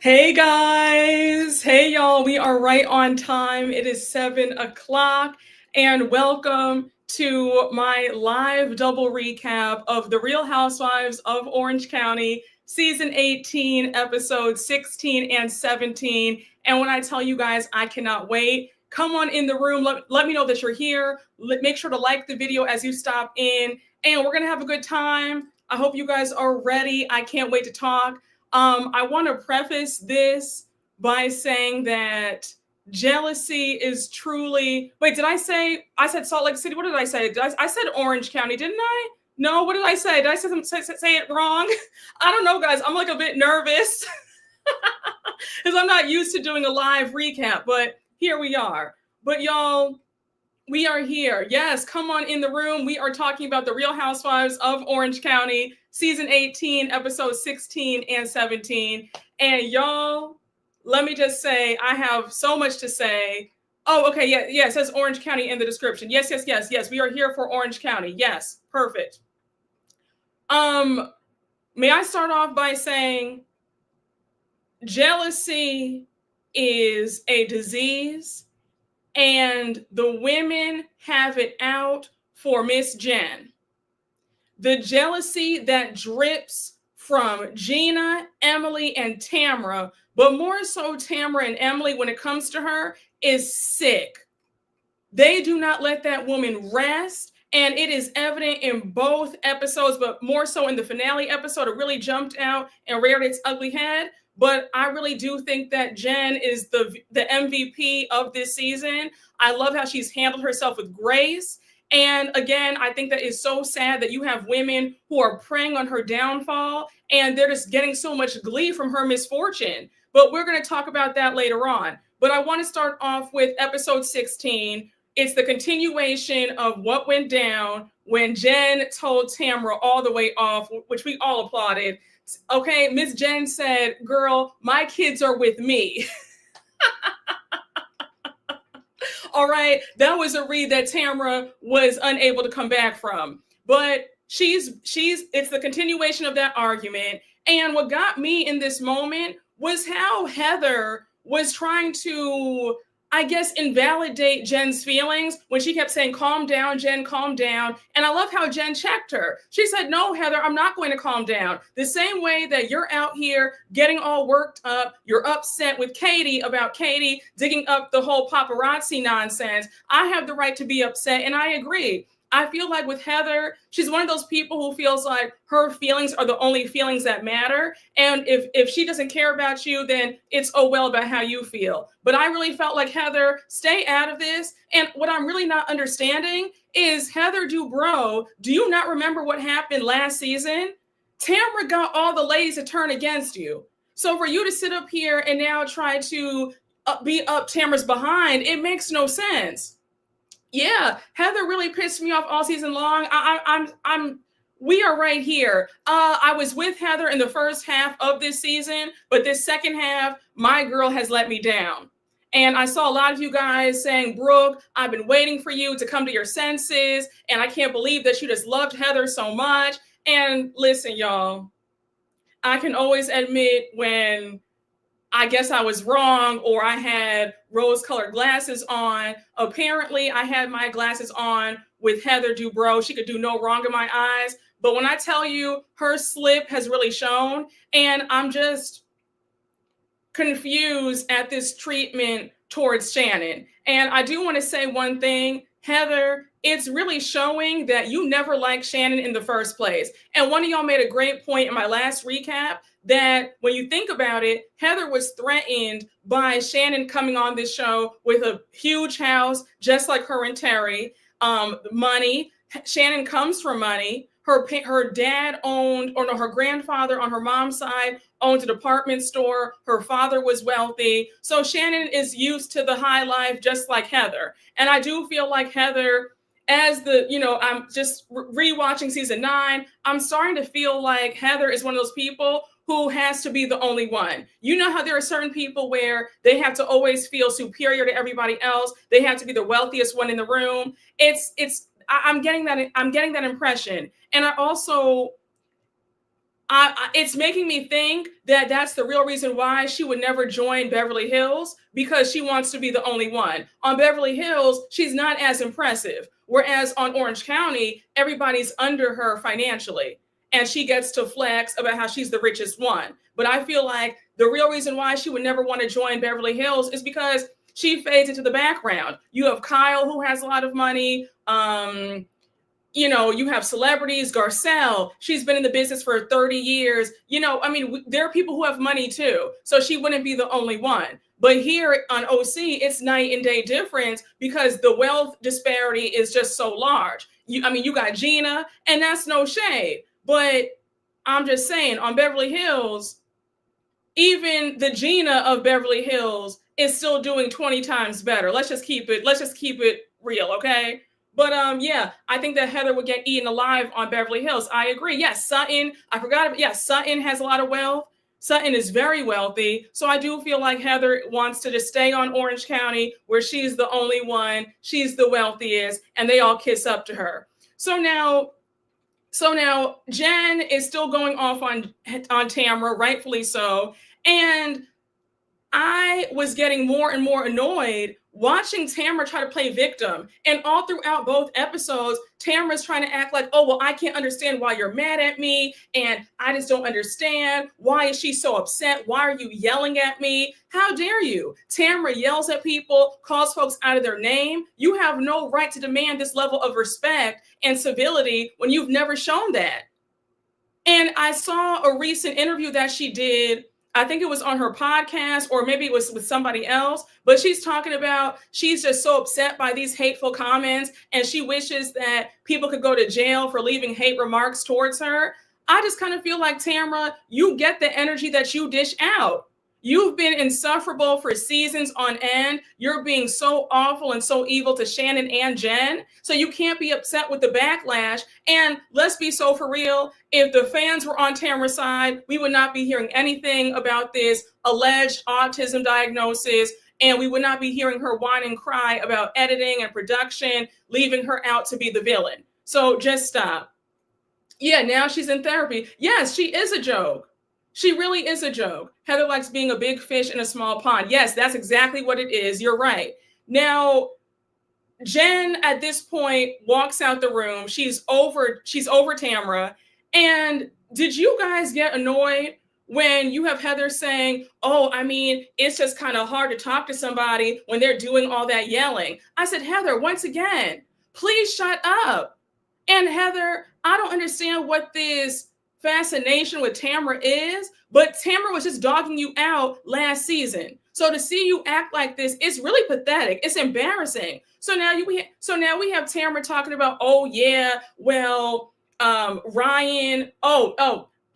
Hey guys, hey y'all, we are right on time. It is 7 o'clock, and welcome to my live double recap of The Real Housewives of Orange County, season 18, episodes 16 and 17. And when I tell you guys, I cannot wait. Come on in the room, let me know that you're here. Make sure to like the video as you stop in, and we're gonna have a good time. I hope you guys are ready. I can't wait to talk. I want to preface this by saying that jealousy is truly. Wait, did I say? I said Salt Lake City. What did I say? I said Orange County, didn't I? No, what did I say? Did I say it wrong? I don't know, guys. I'm like a bit nervous because I'm not used to doing a live recap, but here we are. But y'all, we are here. Yes, come on in the room. We are talking about The Real Housewives of Orange County, season 18, episodes 16 and 17. And y'all, let me just say, I have so much to say. Oh, okay. Yeah, it says Orange County in the description. Yes. We are here for Orange County. Yes, perfect. May I start off by saying jealousy is a disease, and the women have it out for Miss Jenn. The jealousy that drips from Gina, Emily, and Tamra, but more so Tamra and Emily when it comes to her, is sick. They do not let that woman rest, and it is evident in both episodes, but more so in the finale episode. It really jumped out and reared its ugly head. But I really do think that Jenn is the MVP of this season. I love how she's handled herself with grace. And again, I think that is so sad that you have women who are preying on her downfall, and they're just getting so much glee from her misfortune. But we're going to talk about that later on. But I want to start off with episode 16. It's the continuation of what went down when Jenn told Tamra all the way off, which we all applauded. Okay, Miss Jenn said, girl, my kids are with me. All right, that was a read that Tamra was unable to come back from. But it's the continuation of that argument. And what got me in this moment was how Heather was trying to, I guess, invalidate Jenn's feelings when she kept saying, calm down, Jenn, calm down. And I love how Jenn checked her. She said, no, Heather, I'm not going to calm down. The same way that you're out here getting all worked up, you're upset with Katie about Katie digging up the whole paparazzi nonsense. I have the right to be upset, and I agree. I feel like with Heather, she's one of those people who feels like her feelings are the only feelings that matter. And if she doesn't care about you, then it's oh well about how you feel. But I really felt like, Heather, stay out of this. And what I'm really not understanding is, Heather Dubrow, do you not remember what happened last season? Tamra got all the ladies to turn against you. So for you to sit up here and now try to beat up Tamra's behind, it makes no sense. Yeah, Heather really pissed me off all season long. We are right here. I was with Heather in the first half of this season, but this second half, my girl has let me down. And I saw a lot of you guys saying, Brooke, I've been waiting for you to come to your senses, and I can't believe that you just loved Heather so much. And listen, y'all, I can always admit when I guess I was wrong, or I had rose-colored glasses on. Apparently, I had my glasses on with Heather Dubrow. She could do no wrong in my eyes. But when I tell you, her slip has really shown, and I'm just confused at this treatment towards Shannon. And I do want to say one thing, Heather, it's really showing that you never liked Shannon in the first place. And one of y'all made a great point in my last recap that when you think about it, Heather was threatened by Shannon coming on this show with a huge house, just like her and Terry, money. Shannon comes from money. Her dad owned, or no, her grandfather on her mom's side owned a department store. Her father was wealthy. So Shannon is used to the high life, just like Heather. And I do feel like Heather, as I'm just rewatching season 9, I'm starting to feel like Heather is one of those people who has to be the only one. You know how there are certain people where they have to always feel superior to everybody else. They have to be the wealthiest one in the room. I'm getting that impression. And I also, it's making me think that that's the real reason why she would never join Beverly Hills, because she wants to be the only one. On Beverly Hills, she's not as impressive. Whereas on Orange County, everybody's under her financially. And she gets to flex about how she's the richest one. But I feel like the real reason why she would never want to join Beverly Hills is because she fades into the background. You have Kyle, who has a lot of money. You have celebrities, Garcelle, she's been in the business for 30 years. There are people who have money too. So she wouldn't be the only one. But here on OC, it's night and day difference because the wealth disparity is just so large. You got Gina, and that's no shade. But I'm just saying, on Beverly Hills, even the Gina of Beverly Hills is still doing 20 times better. Let's just keep it real, okay? But I think that Heather would get eaten alive on Beverly Hills. I agree. Yes, Sutton. I forgot. Yes, Sutton has a lot of wealth. Sutton is very wealthy. So I do feel like Heather wants to just stay on Orange County, where she's the only one. She's the wealthiest, and they all kiss up to her. So now Jenn is still going off on Tamra, rightfully so. And I was getting more and more annoyed watching Tamra try to play victim. And all throughout both episodes, Tamra's trying to act like, oh, well, I can't understand why you're mad at me. And I just don't understand. Why is she so upset? Why are you yelling at me? How dare you? Tamra yells at people, calls folks out of their name. You have no right to demand this level of respect and civility when you've never shown that. And I saw a recent interview that she did. I think it was on her podcast, or maybe it was with somebody else, but she's talking about she's just so upset by these hateful comments, and she wishes that people could go to jail for leaving hate remarks towards her. I just kind of feel like, Tamra, you get the energy that you dish out. You've been insufferable for seasons on end. You're being so awful and so evil to Shannon and Jenn. So you can't be upset with the backlash. And let's be so for real. If the fans were on Tamra's side, we would not be hearing anything about this alleged autism diagnosis. And we would not be hearing her whine and cry about editing and production, leaving her out to be the villain. So just stop. Yeah, now she's in therapy. Yes, she is a joke. She really is a joke. Heather likes being a big fish in a small pond. Yes, that's exactly what it is. You're right. Now, Jenn at this point walks out the room. She's over Tamra. And did you guys get annoyed when you have Heather saying, oh, it's just kind of hard to talk to somebody when they're doing all that yelling? I said, Heather, once again, please shut up. And Heather, I don't understand what this fascination with Tamra is, but Tamra was just dogging you out last season. So to see you act like this, it's really pathetic. It's embarrassing. So now we have Tamra talking about, oh yeah, well, Ryan.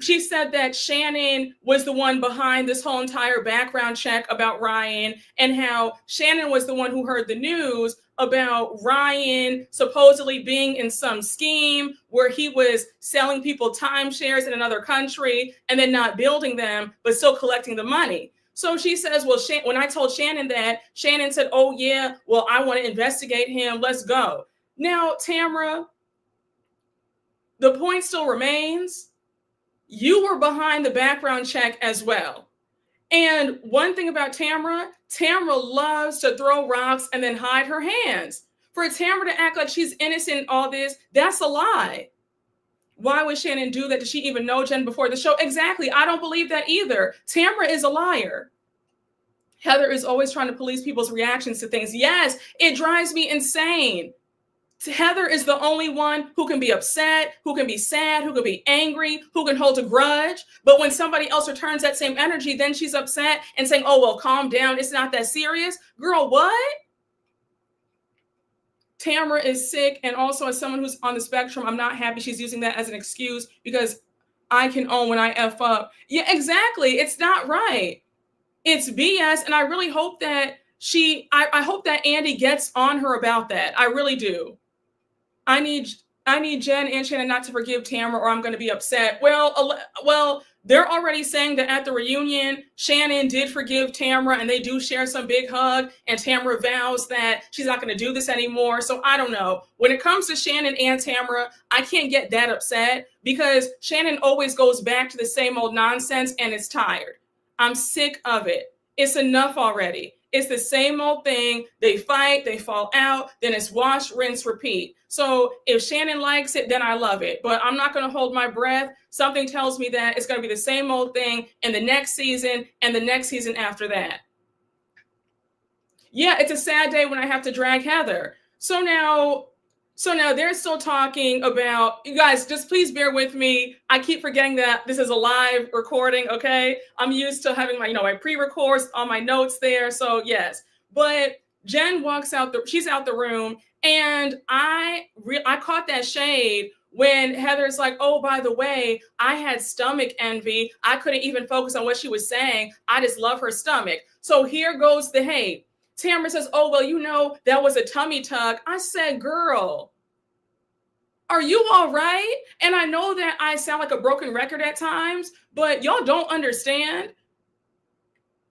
She said that Shannon was the one behind this whole entire background check about Ryan, and how Shannon was the one who heard the news about Ryan supposedly being in some scheme where he was selling people timeshares in another country and then not building them, but still collecting the money. So she says, well, when I told Shannon that, Shannon said, oh yeah, well, I want to investigate him. Let's go. Now, Tamra, the point still remains. You were behind the background check as well. And one thing about Tamra loves to throw rocks and then hide her hands. For Tamra to act like she's innocent in all this, that's a lie. Why would Shannon do that? Did she even know Jenn before the show? Exactly. I don't believe that either. Tamra is a liar. Heather is always trying to police people's reactions to things. Yes, it drives me insane. Heather is the only one who can be upset, who can be sad, who can be angry, who can hold a grudge. But when somebody else returns that same energy, then she's upset and saying, oh, well, calm down. It's not that serious. Girl, what? Tamra is sick. And also, as someone who's on the spectrum, I'm not happy she's using that as an excuse, because I can own when I F up. Yeah, exactly. It's not right. It's BS. And I really hope that I hope that Andy gets on her about that. I really do. I need I need Jenn and Shannon not to forgive Tamra or I'm going to be upset. Well, they're already saying that at the reunion, Shannon did forgive Tamra and they do share some big hug and Tamra vows that she's not going to do this anymore. So I don't know. When it comes to Shannon and Tamra, I can't get that upset because Shannon always goes back to the same old nonsense and is tired. I'm sick of it. It's enough already. It's the same old thing. They fight, they fall out, then it's wash, rinse, repeat. So if Shannon likes it, then I love it. But I'm not going to hold my breath. Something tells me that it's going to be the same old thing in the next season and the next season after that. Yeah, it's a sad day when I have to drag Heather. So now they're still talking about, you guys, just please bear with me. I keep forgetting that this is a live recording, okay? I'm used to having my pre-records, all my notes there. So yes, but Jenn walks out, she's out the room. And I caught that shade when Heather's like, oh, by the way, I had stomach envy. I couldn't even focus on what she was saying. I just love her stomach. So here goes the hate. Tamra says, oh, well, that was a tummy tuck. I said, girl, are you all right? And I know that I sound like a broken record at times, but y'all don't understand.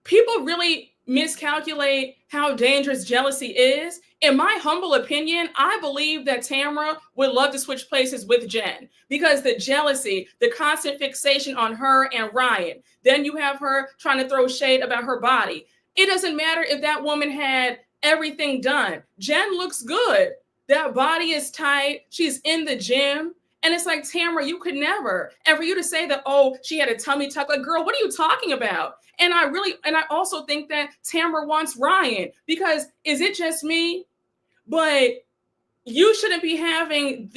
People really miscalculate how dangerous jealousy is. In my humble opinion, I believe that Tamra would love to switch places with Jenn because the jealousy, the constant fixation on her and Ryan. Then you have her trying to throw shade about her body. It doesn't matter if that woman had everything done. Jenn looks good. That body is tight. She's in the gym. And it's like, Tamra, you could never. And for you to say that, oh, she had a tummy tuck, like, girl, what are you talking about? And I also think that Tamra wants Ryan because is it just me? But you shouldn't be having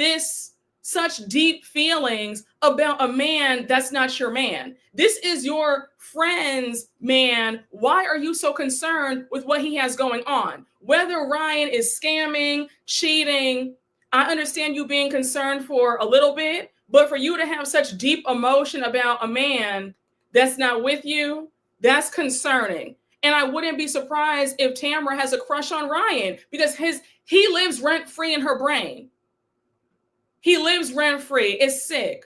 such deep feelings about a man that's not your man. This is your friend's man. Why are you so concerned with what he has going on? Whether Ryan is scamming, cheating, I understand you being concerned for a little bit, but for you to have such deep emotion about a man that's not with you, that's concerning. And I wouldn't be surprised if Tamra has a crush on Ryan because he lives rent-free in her brain. He lives rent-free. It's sick.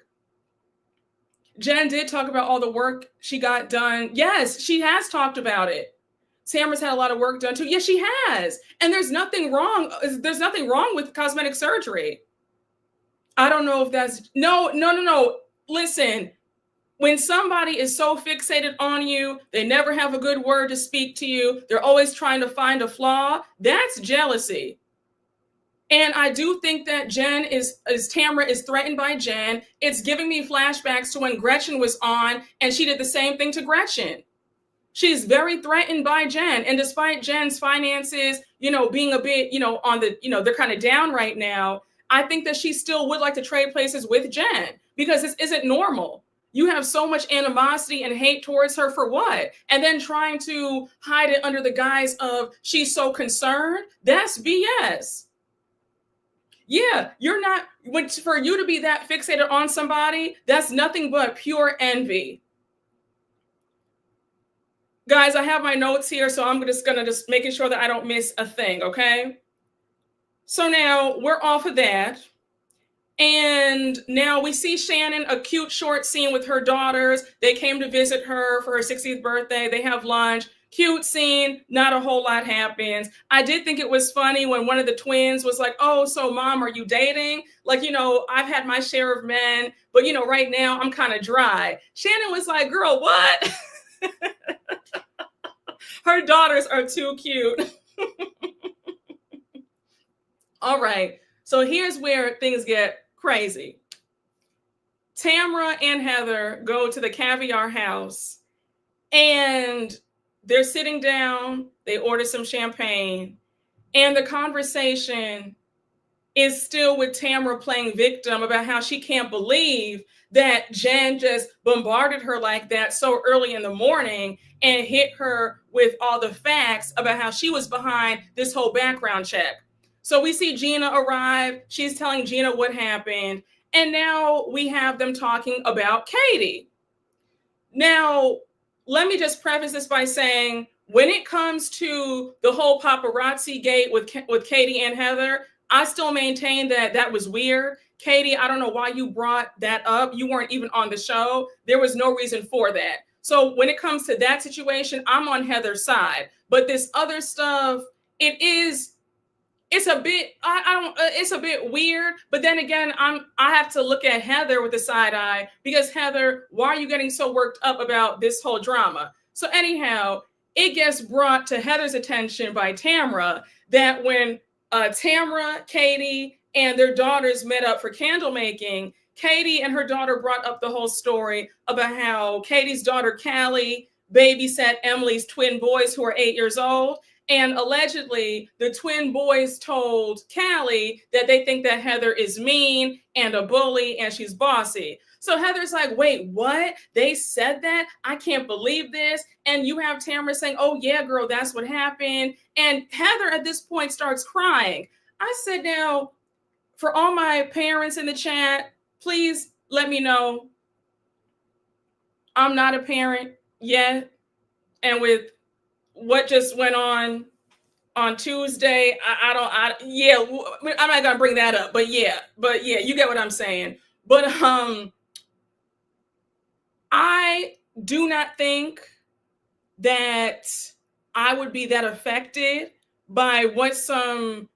Jenn did talk about all the work she got done. Yes, she has talked about it. Tamra's had a lot of work done too. Yes, she has. And there's nothing wrong. There's nothing wrong with cosmetic surgery. I don't know if that's no. Listen, when somebody is so fixated on you, they never have a good word to speak to you. They're always trying to find a flaw. That's jealousy. And I do think that Tamra is threatened by Jenn. It's giving me flashbacks to when Gretchen was on and she did the same thing to Gretchen. She's very threatened by Jenn. And despite Jen's finances, being a bit, on the, they're kind of down right now, I think that she still would like to trade places with Jenn because this isn't normal. You have so much animosity and hate towards her for what? And then trying to hide it under the guise of she's so concerned. That's BS. Yeah, for you to be that fixated on somebody, that's nothing but pure envy. Guys, I have my notes here, so I'm just making sure that I don't miss a thing, okay? So now we're off of that. And now we see Shannon, a cute short scene with her daughters. They came to visit her for her 60th birthday. They have lunch. Cute scene. Not a whole lot happens. I did think it was funny when one of the twins was like, oh, so mom, are you dating? Like, I've had my share of men, but, right now I'm kind of dry. Shannon was like, girl, what? Her daughters are too cute. All right. So here's where things get crazy. Tamra and Heather go to the Caviar house and they're sitting down. They order some champagne and the conversation is still with Tamra playing victim about how she can't believe that Jenn just bombarded her like that so early in the morning and hit her with all the facts about how she was behind this whole background check. So we see Gina arrive. She's telling Gina what happened. And now we have them talking about Katie. Now, let me just preface this by saying, when it comes to the whole paparazzi gate with Katie and Heather, I still maintain that was weird. Katie, I don't know why you brought that up. You weren't even on the show. There was no reason for that. So when it comes to that situation, I'm on Heather's side. But this other stuff, it's a bit, it's a bit weird. But then again, I have to look at Heather with a side eye, because Heather, why are you getting so worked up about this whole drama? So anyhow, it gets brought to Heather's attention by Tamra that when Tamra, Katie, and their daughters met up for candle making, Katie and her daughter brought up the whole story about how Katie's daughter, Callie, babysat Emily's twin boys who are 8 years old. And allegedly, the twin boys told Callie that they think that Heather is mean and a bully and she's bossy. So Heather's like, wait, what? They said that? I can't believe this. And you have Tamara saying, oh, yeah, girl, that's what happened. And Heather at this point starts crying. I said, now, for all my parents in the chat, please let me know I'm not a parent yet. And with what just went on Tuesday, I'm not going to bring that up, but yeah, you get what I'm saying. But I do not think that I would be that affected by what some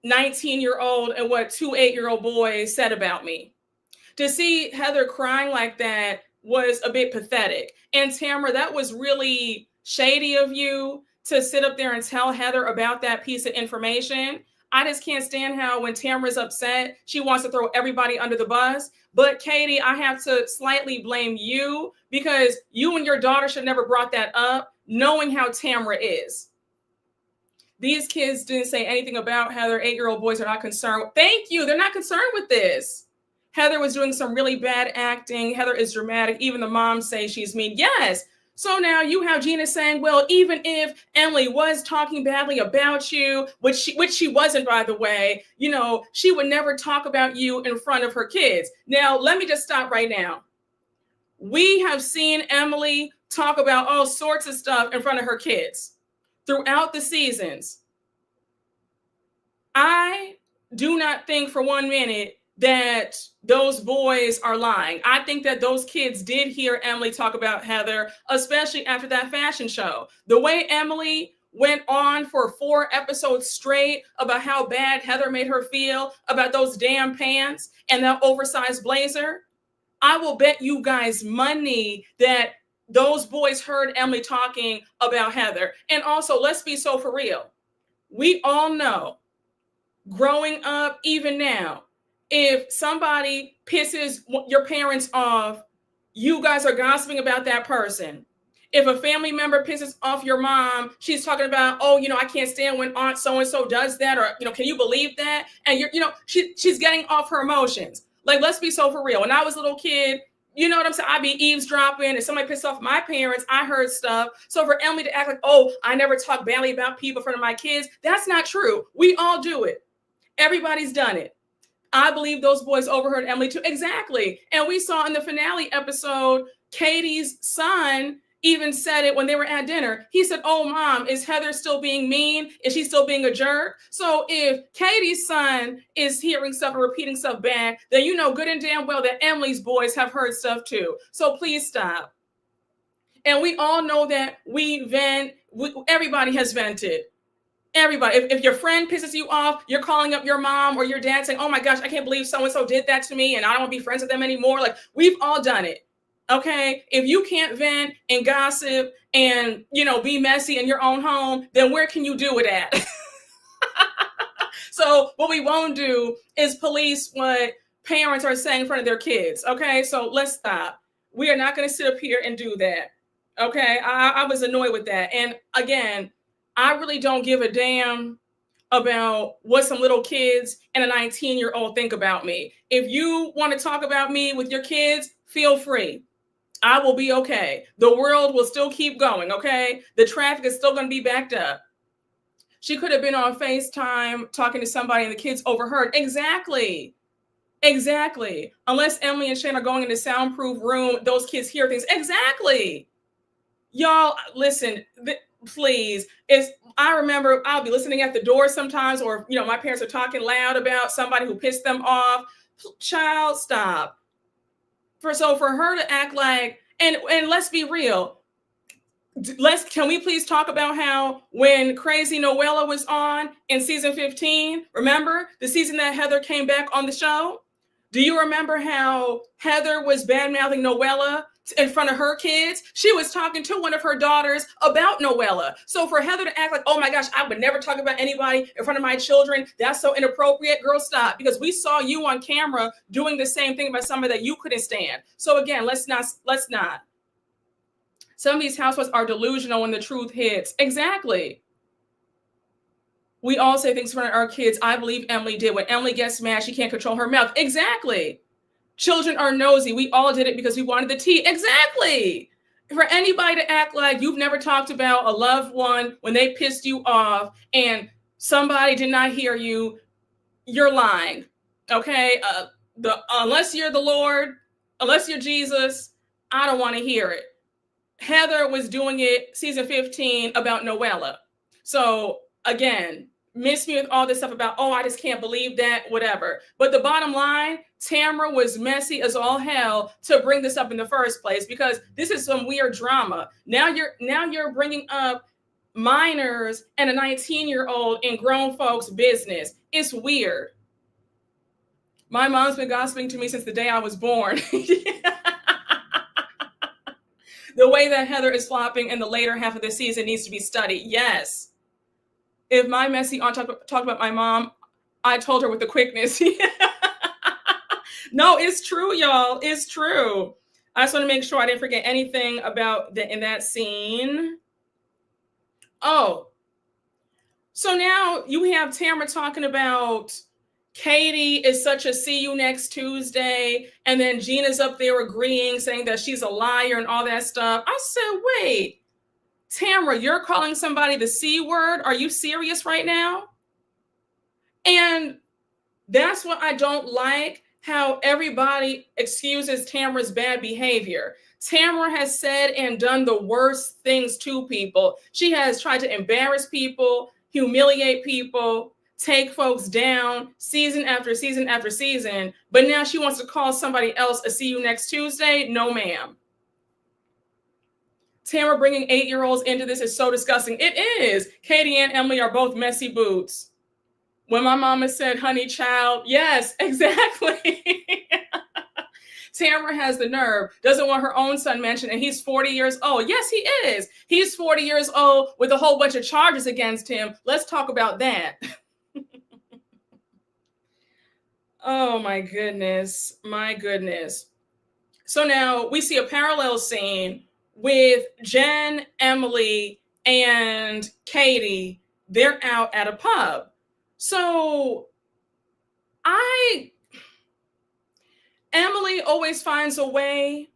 19-year-old and what 2 8-year-old boys said about me. To see Heather crying like that was a bit pathetic. And Tamara, that was really shady of you to sit up there and tell Heather about that piece of information. I just can't stand how when Tamara's upset, she wants to throw everybody under the bus. But Katie, I have to slightly blame you, because you and your daughter should never brought that up, knowing how Tamara is. These kids didn't say anything about Heather. 8-year-old boys are not concerned. Thank you. They're not concerned with this. Heather was doing some really bad acting. Heather is dramatic. Even the moms say she's mean. Yes. So now you have Gina saying, well, even if Emily was talking badly about you, which she wasn't, by the way, she would never talk about you in front of her kids. Now, let me just stop right now. We have seen Emily talk about all sorts of stuff in front of her kids throughout the seasons. I do not think for 1 minute that those boys are lying. I think that those kids did hear Emily talk about Heather, especially after that fashion show. The way Emily went on for 4 episodes straight about how bad Heather made her feel about those damn pants and that oversized blazer, I will bet you guys money that those boys heard Emily talking about Heather. And also, let's be so for real. We all know, growing up, even now, if somebody pisses your parents off, you guys are gossiping about that person. If a family member pisses off your mom, she's talking about, oh, I can't stand when Aunt so-and-so does that, or, can you believe that? And she's getting off her emotions. Like, let's be so for real. When I was a little kid, you know what I'm saying? I'd be eavesdropping. If somebody pissed off my parents, I heard stuff. So for Emily to act like, oh, I never talk badly about people in front of my kids, that's not true. We all do it. Everybody's done it. I believe those boys overheard Emily too. Exactly. And we saw in the finale episode, Katie's son even said it when they were at dinner. He said, oh, Mom, is Heather still being mean? Is she still being a jerk? So if Katie's son is hearing stuff and repeating stuff back, then you know good and damn well that Emily's boys have heard stuff too. So please stop. And we all know that we vent. Everybody has vented. Everybody. If your friend pisses you off, you're calling up your mom or your dad saying, oh my gosh, I can't believe so-and-so did that to me and I don't want to be friends with them anymore. Like, we've all done it. Okay. If you can't vent and gossip and, be messy in your own home, then where can you do it at? So what we won't do is police what parents are saying in front of their kids. Okay. So let's stop. We are not going to sit up here and do that. Okay. I was annoyed with that. And again, I really don't give a damn about what some little kids and a 19-year-old think about me. If you want to talk about me with your kids, feel free. I will be okay. The world will still keep going, okay? The traffic is still going to be backed up. She could have been on FaceTime talking to somebody and the kids overheard. Exactly. Unless Emily and Shannon are going in the soundproof room, those kids hear things. Exactly. Y'all, listen, please. I remember I'll be listening at the door sometimes, or, my parents are talking loud about somebody who pissed them off. Child, stop. For her to act like, and let's be real. Can we please talk about how when Crazy Noella was on in season 15, remember the season that Heather came back on the show? Do you remember how Heather was bad-mouthing Noella in front of her kids? She was talking to one of her daughters about Noella. So for Heather to act like, oh my gosh, I would never talk about anybody in front of my children, that's so inappropriate, girl, stop. Because we saw you on camera doing the same thing about somebody that you couldn't stand. So again, let's not. Some of these housewives are delusional when the truth hits. Exactly. We all say things in front of our kids. I believe Emily did. When Emily gets mad, she can't control her mouth. Exactly. Children are nosy. We all did it because we wanted the tea. Exactly. For anybody to act like you've never talked about a loved one when they pissed you off and somebody did not hear you, you're lying. Okay? Unless you're the Lord, unless you're Jesus, I don't want to hear it. Heather was doing it season 15 about Noella. So again, miss me with all this stuff about, oh, I just can't believe that, whatever. But the bottom line, Tamra was messy as all hell to bring this up in the first place because this is some weird drama. Now you're bringing up minors and a 19-year-old in grown folks' business. It's weird. My mom's been gossiping to me since the day I was born. The way that Heather is flopping in the later half of the season needs to be studied. Yes. If my messy aunt talked about my mom, I told her with the quickness. No, it's true, y'all. It's true. I just want to make sure I didn't forget anything about in that scene. Oh. So now you have Tamra talking about Katie is such a see you next Tuesday. And then Gina's up there agreeing, saying that she's a liar and all that stuff. I said, wait, Tamra, you're calling somebody the C word? Are you serious right now? And that's what I don't like, how everybody excuses Tamra's bad behavior. Tamra has said and done the worst things to people. She has tried to embarrass people, humiliate people, take folks down season after season after season, but now she wants to call somebody else a see you next Tuesday? No, ma'am. Tamra bringing 8-year-olds into this is so disgusting. It is. Katie and Emily are both messy boots. When my mama said, honey child, yes, exactly. Tamra has the nerve, doesn't want her own son mentioned, and he's 40 years old. Yes, he is. He's 40 years old with a whole bunch of charges against him. Let's talk about that. Oh, my goodness. My goodness. So now we see a parallel scene with Jenn, Emily, and Katie. They're out at a pub. So Emily always finds a way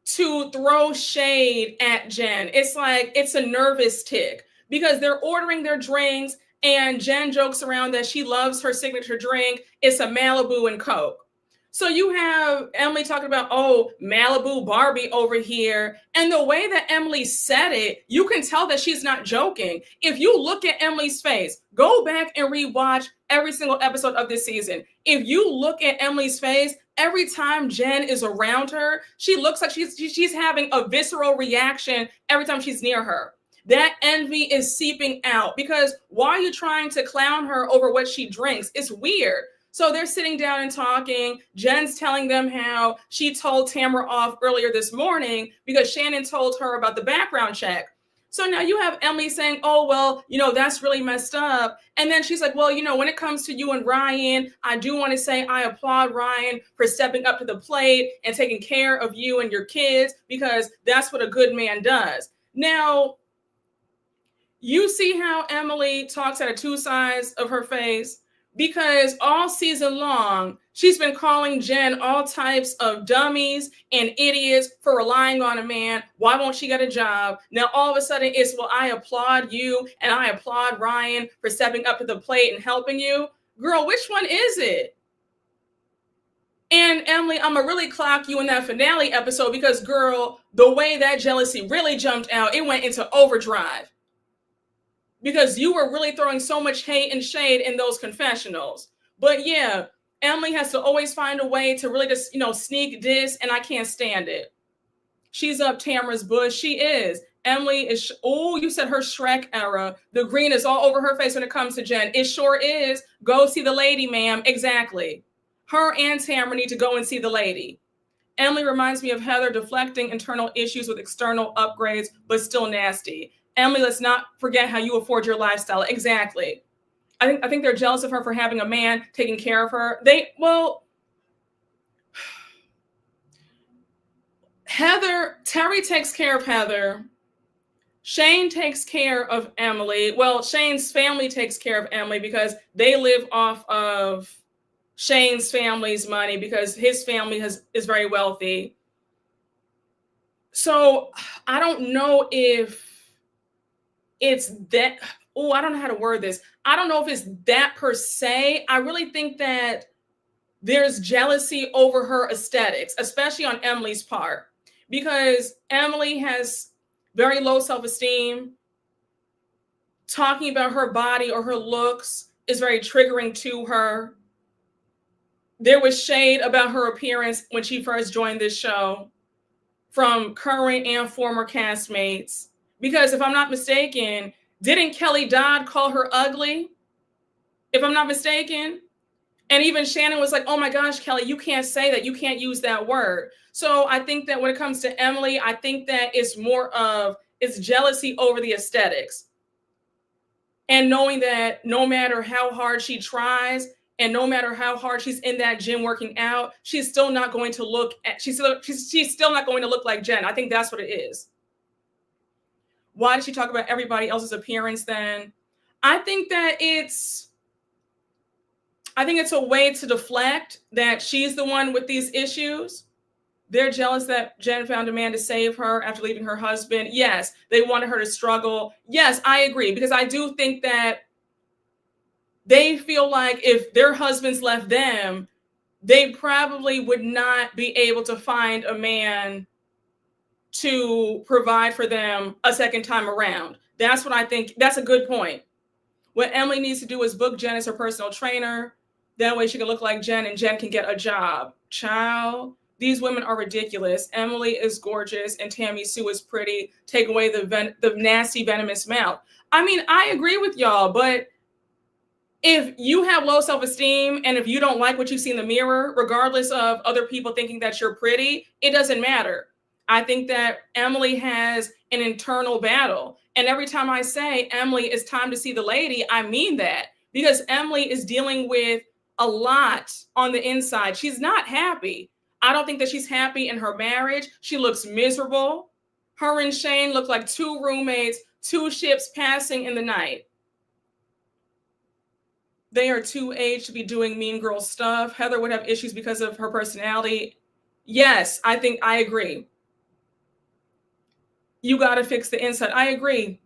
to throw shade at Jenn. It's like it's a nervous tick because they're ordering their drinks and Jenn jokes around that she loves her signature drink. It's a Malibu and Coke. So you have Emily talking about, oh, Malibu Barbie over here. And the way that Emily said it, you can tell that she's not joking. If you look at Emily's face, go back and rewatch every single episode of this season. If you look at Emily's face, every time Jenn is around her, she looks like she's having a visceral reaction every time she's near her. That envy is seeping out because why are you trying to clown her over what she drinks? It's weird. So they're sitting down and talking. Jenn's telling them how she told Tamra off earlier this morning because Shannon told her about the background check. So now you have Emily saying, oh, well, that's really messed up. And then she's like, well, when it comes to you and Ryan, I do want to say I applaud Ryan for stepping up to the plate and taking care of you and your kids because that's what a good man does. Now, you see how Emily talks out of two sides of her face? Because all season long, she's been calling Jenn all types of dummies and idiots for relying on a man. Why won't she get a job? Now, all of a sudden, it's, well, I applaud you and I applaud Ryan for stepping up to the plate and helping you. Girl, which one is it? And Emily, I'm going to really clock you in that finale episode because, girl, the way that jealousy really jumped out, it went into overdrive. Because you were really throwing so much hate and shade in those confessionals. But yeah, Emily has to always find a way to really just, sneak diss, and I can't stand it. She's up Tamara's bush. She is. Emily is, you said her Shrek era. The green is all over her face when it comes to Jenn. It sure is. Go see the lady, ma'am. Exactly. Her and Tamara need to go and see the lady. Emily reminds me of Heather deflecting internal issues with external upgrades, but still nasty. Emily, let's not forget how you afford your lifestyle. Exactly. I think they're jealous of her for having a man taking care of her. Terry takes care of Heather. Shane takes care of Emily. Well, Shane's family takes care of Emily because they live off of Shane's family's money because his family is very wealthy. So I don't know if it's that. Oh, I don't know how to word this. I don't know if it's that per se. I really think that there's jealousy over her aesthetics, especially on Emily's part, because Emily has very low self-esteem. Talking about her body or her looks is very triggering to her. There was shade about her appearance when she first joined this show from current and former castmates. Because if I'm not mistaken, didn't Kelly Dodd call her ugly? If I'm not mistaken. And even Shannon was like, oh my gosh, Kelly, you can't say that. You can't use that word. So I think that when it comes to Emily, I think that it's jealousy over the aesthetics. And knowing that no matter how hard she tries and no matter how hard she's in that gym working out, she's still not going to look like Jenn. I think that's what it is. Why did she talk about everybody else's appearance then? I think it's a way to deflect that she's the one with these issues. They're jealous that Jenn found a man to save her after leaving her husband. Yes, they wanted her to struggle. Yes, I agree, because I do think that they feel like if their husbands left them, they probably would not be able to find a man to provide for them a second time around. That's what I think. That's a good point. What Emily needs to do is book Jenn as her personal trainer. That way she can look like Jenn and Jenn can get a job. Child, these women are ridiculous. Emily is gorgeous and Tammy Sue is pretty. Take away the nasty, venomous mouth. I mean, I agree with y'all, but if you have low self-esteem and if you don't like what you see in the mirror, regardless of other people thinking that you're pretty, it doesn't matter. I think that Emily has an internal battle. And every time I say, Emily, it's time to see the lady, I mean that. Because Emily is dealing with a lot on the inside. She's not happy. I don't think that she's happy in her marriage. She looks miserable. Her and Shane look like two roommates, two ships passing in the night. They are too aged to be doing mean girl stuff. Heather would have issues because of her personality. Yes, I agree. You got to fix the inside. I agree.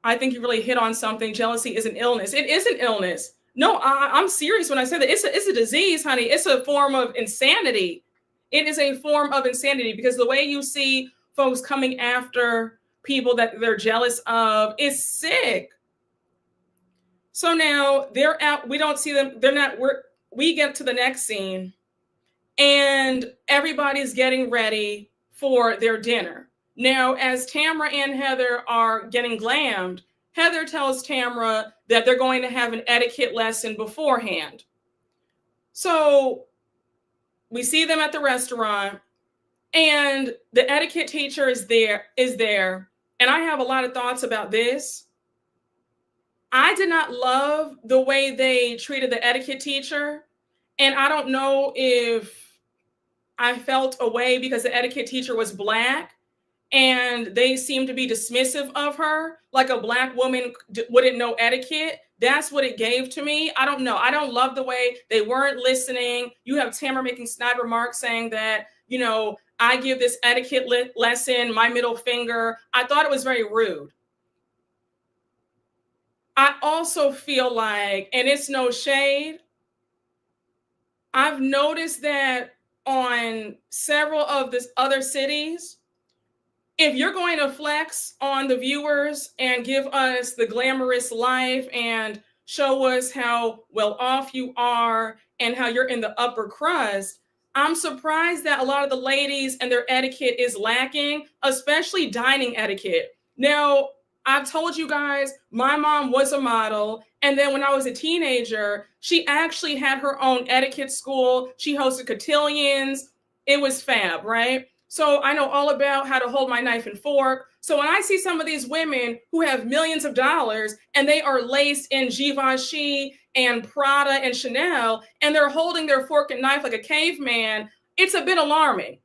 I think you really hit on something. Jealousy is an illness. It is an illness. No, I'm serious when I say that. It's a disease, honey. It's a form of insanity. It is a form of insanity because the way you see folks coming after people that they're jealous of is sick. So now they're out. We don't see them. We get to the next scene and everybody's getting ready for their dinner. Now, as Tamra and Heather are getting glammed, Heather tells Tamra that they're going to have an etiquette lesson beforehand. So we see them at the restaurant and the etiquette teacher is there. And I have a lot of thoughts about this. I did not love the way they treated the etiquette teacher. And I don't know if I felt a way because the etiquette teacher was Black and they seemed to be dismissive of her, like a Black woman wouldn't know etiquette. That's what it gave to me. I don't know. I don't love the way they weren't listening. You have Tamara making snide remarks saying that, I give this etiquette lesson, my middle finger. I thought it was very rude. I also feel like, and it's no shade, I've noticed that on several of these other cities, if you're going to flex on the viewers and give us the glamorous life and show us how well off you are and how you're in the upper crust, I'm surprised that a lot of the ladies and their etiquette is lacking, especially dining etiquette. Now, I've told you guys, my mom was a model. And then when I was a teenager, she actually had her own etiquette school. She hosted cotillions. It was fab, right? So I know all about how to hold my knife and fork. So when I see some of these women who have millions of dollars and they are laced in Givenchy and Prada and Chanel, and they're holding their fork and knife like a caveman, it's a bit alarming.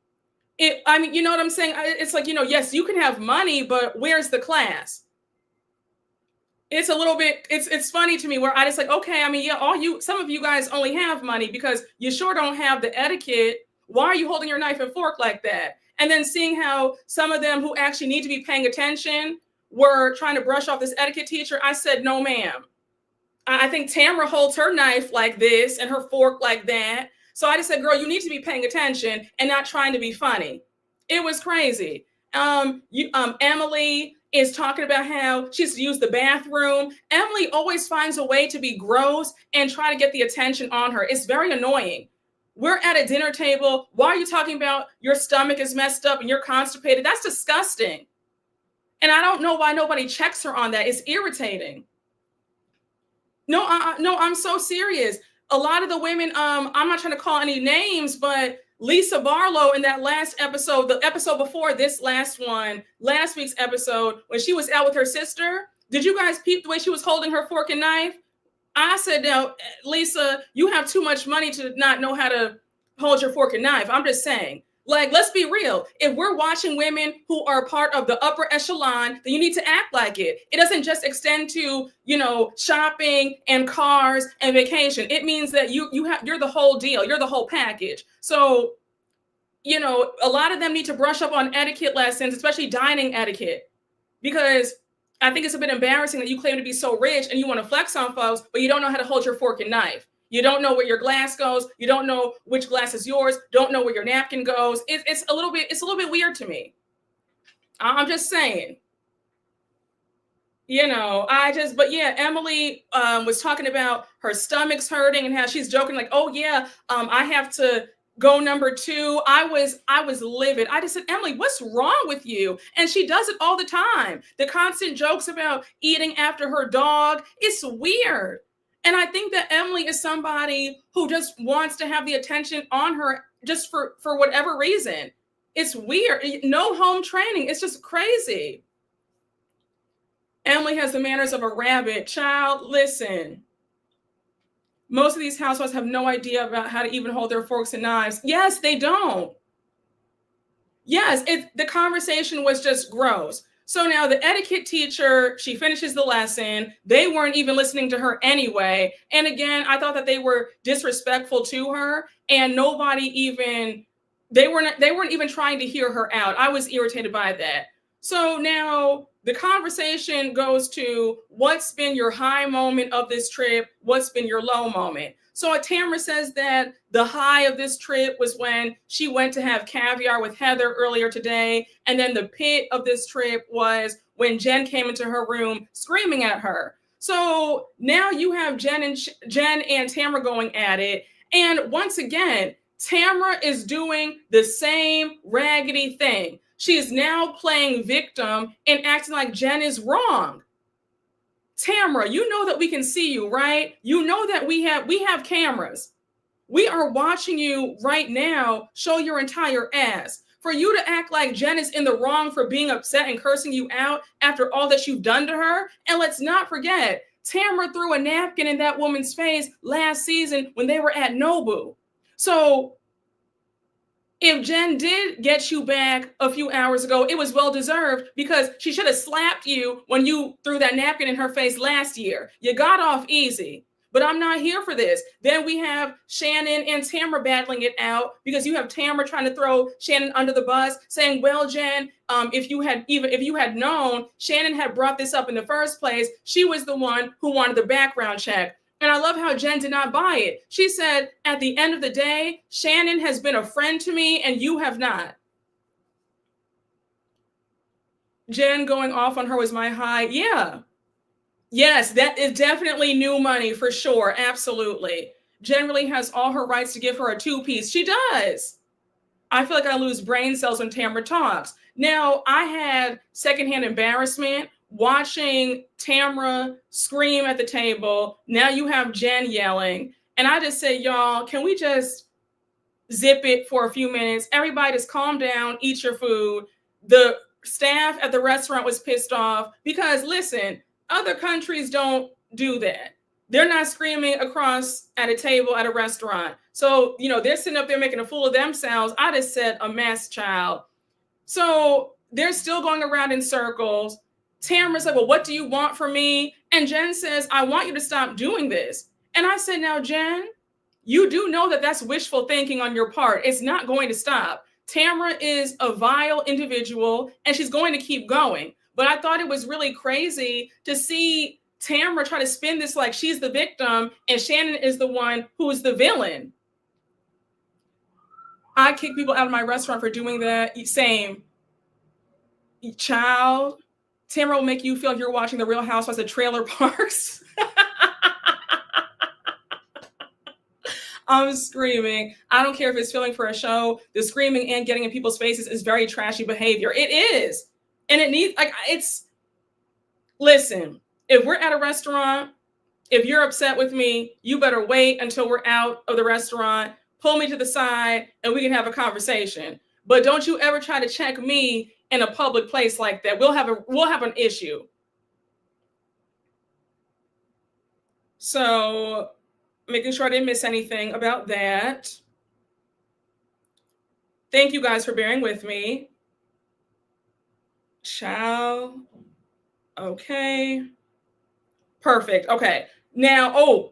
I mean, you know what I'm saying? It's like, yes, you can have money, but where's the class? It's a little bit, it's funny to me where I just like, okay, I mean, yeah, some of you guys only have money because you sure don't have the etiquette. Why are you holding your knife and fork like that? And then seeing how some of them who actually need to be paying attention were trying to brush off this etiquette teacher. I said, no, ma'am. I think Tamra holds her knife like this and her fork like that. So I just said, girl, you need to be paying attention and not trying to be funny. It was crazy. Emily is talking about how she's used the bathroom. Emily always finds a way to be gross and try to get the attention on her. It's very annoying. We're at a dinner table. Why are you talking about your stomach is messed up and you're constipated? That's disgusting. And I don't know why nobody checks her on that. It's irritating. No, I'm so serious. A lot of the women, I'm not trying to call any names, but Lisa Barlow in that last episode, the episode before this last one, last week's episode, when she was out with her sister, did you guys peep the way she was holding her fork and knife? I said, now, Lisa, you have too much money to not know how to hold your fork and knife. I'm just saying. Like, let's be real. If we're watching women who are part of the upper echelon, then you need to act like it. It doesn't just extend to, shopping and cars and vacation. It means that you're the whole deal. You're the whole package. So, a lot of them need to brush up on etiquette lessons, especially dining etiquette, because I think it's a bit embarrassing that you claim to be so rich and you want to flex on folks, but you don't know how to hold your fork and knife. You don't know where your glass goes. You don't know which glass is yours. Don't know where your napkin goes. It's a little bit weird to me. I'm just saying. But yeah, Emily was talking about her stomach's hurting and how she's joking like, oh yeah, I have to go number 2. I was livid. I just said, Emily, what's wrong with you? And she does it all the time. The constant jokes about eating after her dog. It's weird. And I think that Emily is somebody who just wants to have the attention on her just for whatever reason. It's weird. No home training. It's just crazy. Emily has the manners of a rabbit. Child, listen. Most of these housewives have no idea about how to even hold their forks and knives. Yes, they don't. Yes, the conversation was just gross. So now the etiquette teacher, she finishes the lesson. They weren't even listening to her anyway. And again, I thought that they were disrespectful to her, and they weren't even trying to hear her out. I was irritated by that. So now the conversation goes to what's been your high moment of this trip? What's been your low moment? So Tamra says that the high of this trip was when she went to have caviar with Heather earlier today. And then the pit of this trip was when Jenn came into her room screaming at her. So now you have Jenn and Tamra going at it. And once again, Tamra is doing the same raggedy thing. She is now playing victim and acting like Jenn is wrong. Tamra, you know that we can see you, right? You know that we have cameras. We are watching you right now show your entire ass. For you to act like Jenn is in the wrong for being upset and cursing you out after all that you've done to her. And let's not forget, Tamra threw a napkin in that woman's face last season when they were at Nobu. So if Jenn did get you back a few hours ago, it was well-deserved because she should have slapped you when you threw that napkin in her face last year. You got off easy, but I'm not here for this. Then we have Shannon and Tamra battling it out because you have Tamra trying to throw Shannon under the bus, saying, well, Jenn, if you had known Shannon had brought this up in the first place, she was the one who wanted the background check. And I love how Jenn did not buy it. She said, at the end of the day, Shannon has been a friend to me and you have not. Jenn going off on her was my high. Yeah. Yes, that is definitely new money for sure. Absolutely. Jenn really has all her rights to give her a two-piece. She does. I feel like I lose brain cells when Tamra talks. Now, I had secondhand embarrassment watching Tamra scream at the table. Now you have Jenn yelling. And I just said, y'all, can we just zip it for a few minutes? Everybody just calm down, eat your food. The staff at the restaurant was pissed off because, listen, other countries don't do that. They're not screaming across at a table at a restaurant. So, they're sitting up there making a fool of themselves. I just said a mess, child. So they're still going around in circles. Tamara's like, well, what do you want from me? And Jenn says, I want you to stop doing this. And I said, now, Jenn, you do know that that's wishful thinking on your part. It's not going to stop. Tamra is a vile individual and she's going to keep going. But I thought it was really crazy to see Tamra try to spin this like she's the victim and Shannon is the one who is the villain. I kick people out of my restaurant for doing that. Same. Child, Tamra will make you feel like you're watching The Real Housewives of Trailer Parks. I'm screaming. I don't care if it's filming for a show. The screaming and getting in people's faces is very trashy behavior. It is. And it needs, listen, if we're at a restaurant, if you're upset with me, you better wait until we're out of the restaurant, pull me to the side, and we can have a conversation. But don't you ever try to check me in a public place like that. We'll have an issue. So making sure I didn't miss anything about that. Thank you guys for bearing with me. Ciao. Okay. Perfect. Okay. Now,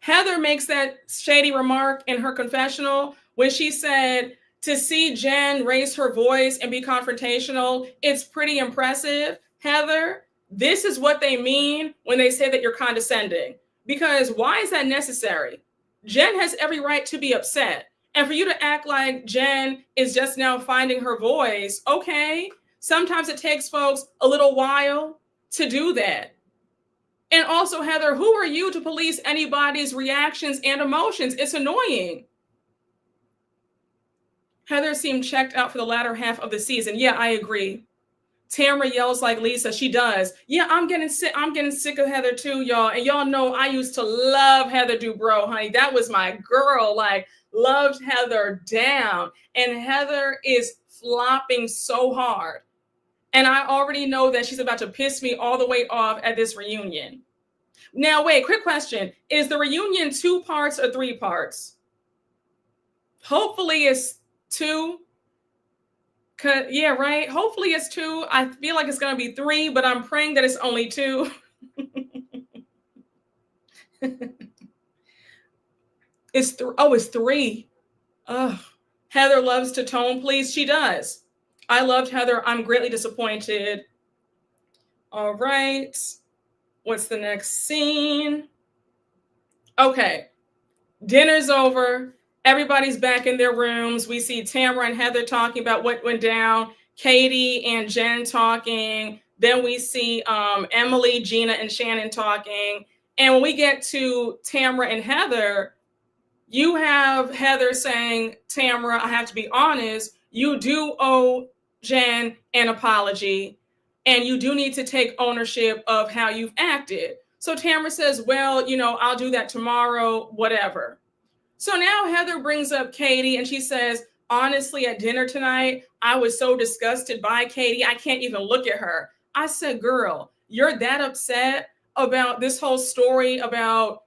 Heather makes that shady remark in her confessional when she said to see Jenn raise her voice and be confrontational, it's pretty impressive. Heather, this is what they mean when they say that you're condescending. Because why is that necessary? Jenn has every right to be upset. And for you to act like Jenn is just now finding her voice, okay. Sometimes it takes folks a little while to do that. And also, Heather, who are you to police anybody's reactions and emotions? It's annoying. Heather seemed checked out for the latter half of the season. Yeah, I agree. Tamra yells like Lisa. She does. Yeah, I'm getting sick of Heather too, y'all. And y'all know I used to love Heather Dubrow, honey. That was my girl. Loved Heather down. And Heather is flopping so hard. And I already know that she's about to piss me all the way off at this reunion. Now, wait, quick question. Is the reunion 2 parts or 3 parts? Hopefully it's 2. Yeah, right. Hopefully it's 2. I feel like it's going to be 3, but I'm praying that it's only 2. It's 3. Oh, Heather loves to tone please. She does. I loved Heather. I'm greatly disappointed. All right. What's the next scene? Okay. Dinner's over. Everybody's back in their rooms. We see Tamara and Heather talking about what went down. Katie and Jenn talking. Then we see Emily, Gina, and Shannon talking. And when we get to Tamara and Heather, you have Heather saying, Tamara, I have to be honest, you do owe Jenn an apology, and you do need to take ownership of how you've acted. So Tamara says, well, I'll do that tomorrow, whatever. So now Heather brings up Katie and she says, honestly, at dinner tonight, I was so disgusted by Katie, I can't even look at her. I said, girl, you're that upset about this whole story about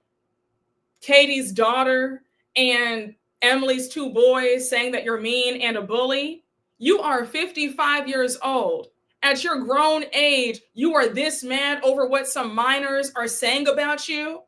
Katie's daughter and Emily's 2 boys saying that you're mean and a bully? You are 55 years old. At your grown age, you are this mad over what some minors are saying about you?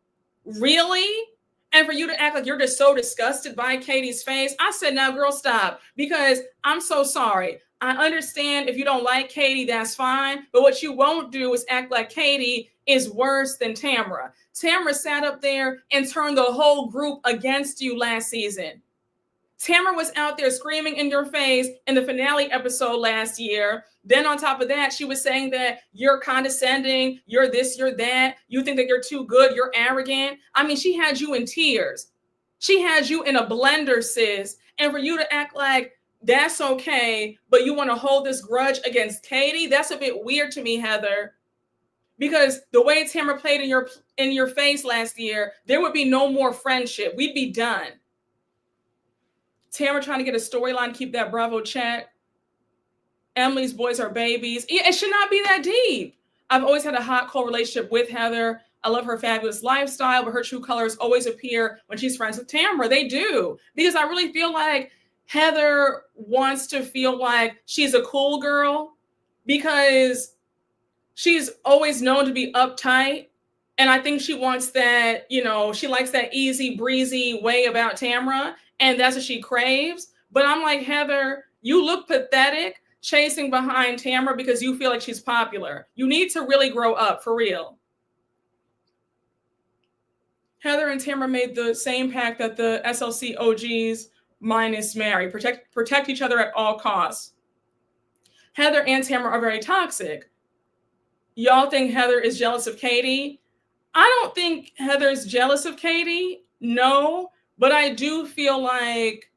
Really? And for you to act like you're just so disgusted by Katie's face? I said, now, girl, stop. Because I'm so sorry. I understand if you don't like Katie, that's fine. But what you won't do is act like Katie is worse than Tamara. Tamara sat up there and turned the whole group against you last season. Tamara was out there screaming in your face in the finale episode last year. Then on top of that, she was saying that you're condescending, you're this, you're that. You think that you're too good, you're arrogant. I mean, she had you in tears. She has you in a blender, sis. And for you to act like that's okay, but you want to hold this grudge against Katie, that's a bit weird to me, Heather. Because the way Tamara played in your face last year, there would be no more friendship. We'd be done. Tamara trying to get a storyline to keep that Bravo check. Emily's boys are babies. It should not be that deep. I've always had a hot, cold relationship with Heather. I love her fabulous lifestyle, but her true colors always appear when she's friends with Tamara. They do. Because I really feel like Heather wants to feel like she's a cool girl because she's always known to be uptight. And I think she wants that, she likes that easy breezy way about Tamara. And that's what she craves. But I'm like, Heather, you look pathetic chasing behind Tamara because you feel like she's popular. You need to really grow up, for real. Heather and Tamara made the same pact that the SLC OGs minus Mary. Protect each other at all costs. Heather and Tamara are very toxic. Y'all think Heather is jealous of Katie? I don't think Heather's jealous of Katie. No, but I do feel like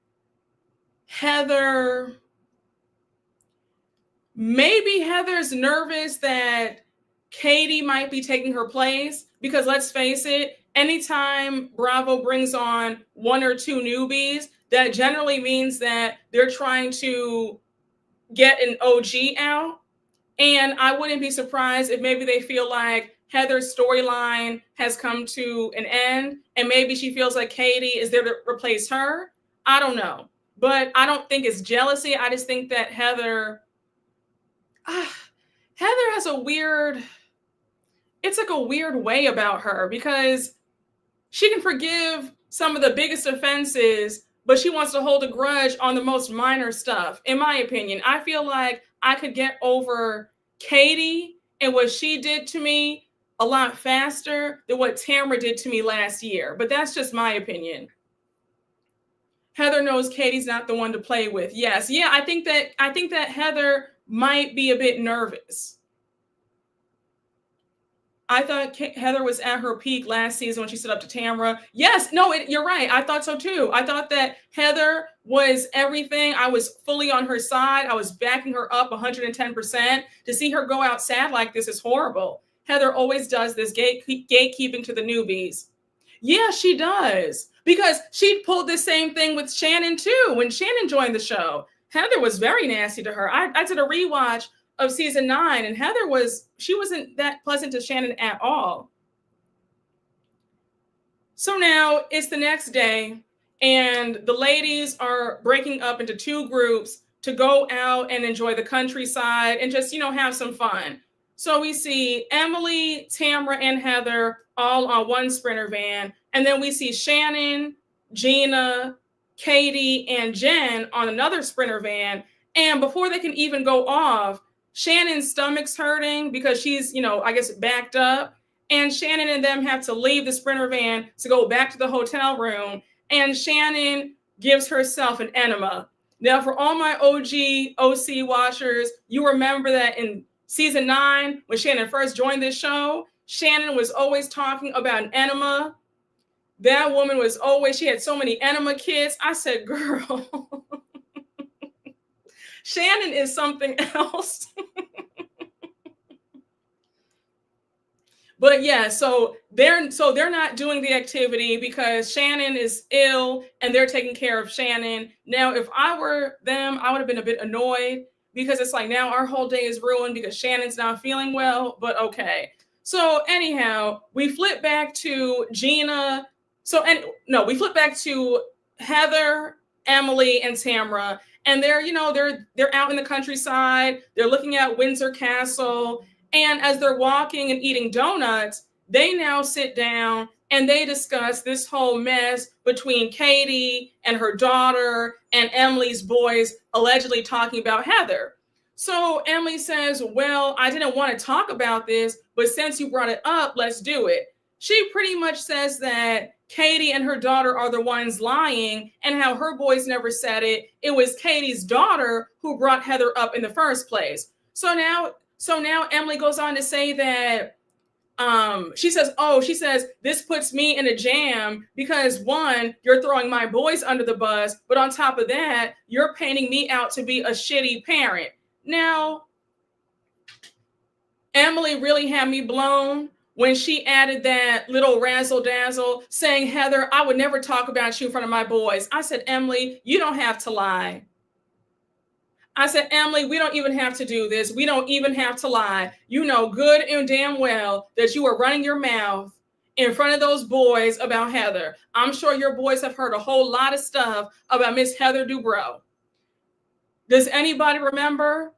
maybe Heather's nervous that Katie might be taking her place because let's face it, anytime Bravo brings on one or two newbies, that generally means that they're trying to get an OG out. And I wouldn't be surprised if maybe they feel like Heather's storyline has come to an end and maybe she feels like Katie is there to replace her. I don't know. But I don't think it's jealousy. I just think that Heather has it's like a weird way about her because she can forgive some of the biggest offenses, but she wants to hold a grudge on the most minor stuff. In my opinion, I feel like I could get over Katie and what she did to me a lot faster than what Tamra did to me last year. But that's just my opinion. Heather knows Katie's not the one to play with. Yes. Yeah, I think that Heather might be a bit nervous. I thought Heather was at her peak last season when she stood up to Tamra. Yes, no, you're right. I thought so too. I thought that Heather was everything. I was fully on her side. I was backing her up 110%. To see her go out sad like this is horrible. Heather always does this gatekeeping to the newbies. Yeah, she does. Because she pulled the same thing with Shannon too. When Shannon joined the show, Heather was very nasty to her. I did a rewatch of season 9, and Heather wasn't that pleasant to Shannon at all. So now it's the next day, and the ladies are breaking up into two groups to go out and enjoy the countryside and just, have some fun. So we see Emily, Tamra, and Heather all on one Sprinter van, and then we see Shannon, Gina, Katie, and Jenn on another Sprinter van. And before they can even go off, Shannon's stomach's hurting because she's, I guess backed up. And Shannon and them have to leave the Sprinter van to go back to the hotel room. And Shannon gives herself an enema. Now, for all my OC watchers, you remember that in season 9, when Shannon first joined this show, Shannon was always talking about an enema. That woman she had so many enema kits. I said, girl, Shannon is something else. But yeah, so they're not doing the activity because Shannon is ill and they're taking care of Shannon. Now, if I were them, I would have been a bit annoyed because it's like now our whole day is ruined because Shannon's not feeling well, but okay. So anyhow, we flip back to Gina. We flip back to Heather, Emily, and Tamra. And they're out in the countryside. They're looking at Windsor Castle. And as they're walking and eating donuts, they now sit down and they discuss this whole mess between Katie and her daughter and Emily's boys allegedly talking about Heather. So Emily says, well, I didn't want to talk about this, but since you brought it up, let's do it. She pretty much says that Katie and her daughter are the ones lying and how her boys never said it. It was Katie's daughter who brought Heather up in the first place. So now Emily goes on to say that she says, this puts me in a jam because one, you're throwing my boys under the bus, but on top of that, you're painting me out to be a shitty parent. Now, Emily really had me blown when she added that little razzle dazzle saying, Heather, I would never talk about you in front of my boys. I said, Emily, you don't have to lie. I said, Emily, we don't even have to do this. We don't even have to lie. You know good and damn well that you are running your mouth in front of those boys about Heather. I'm sure your boys have heard a whole lot of stuff about Miss Heather Dubrow. Does anybody remember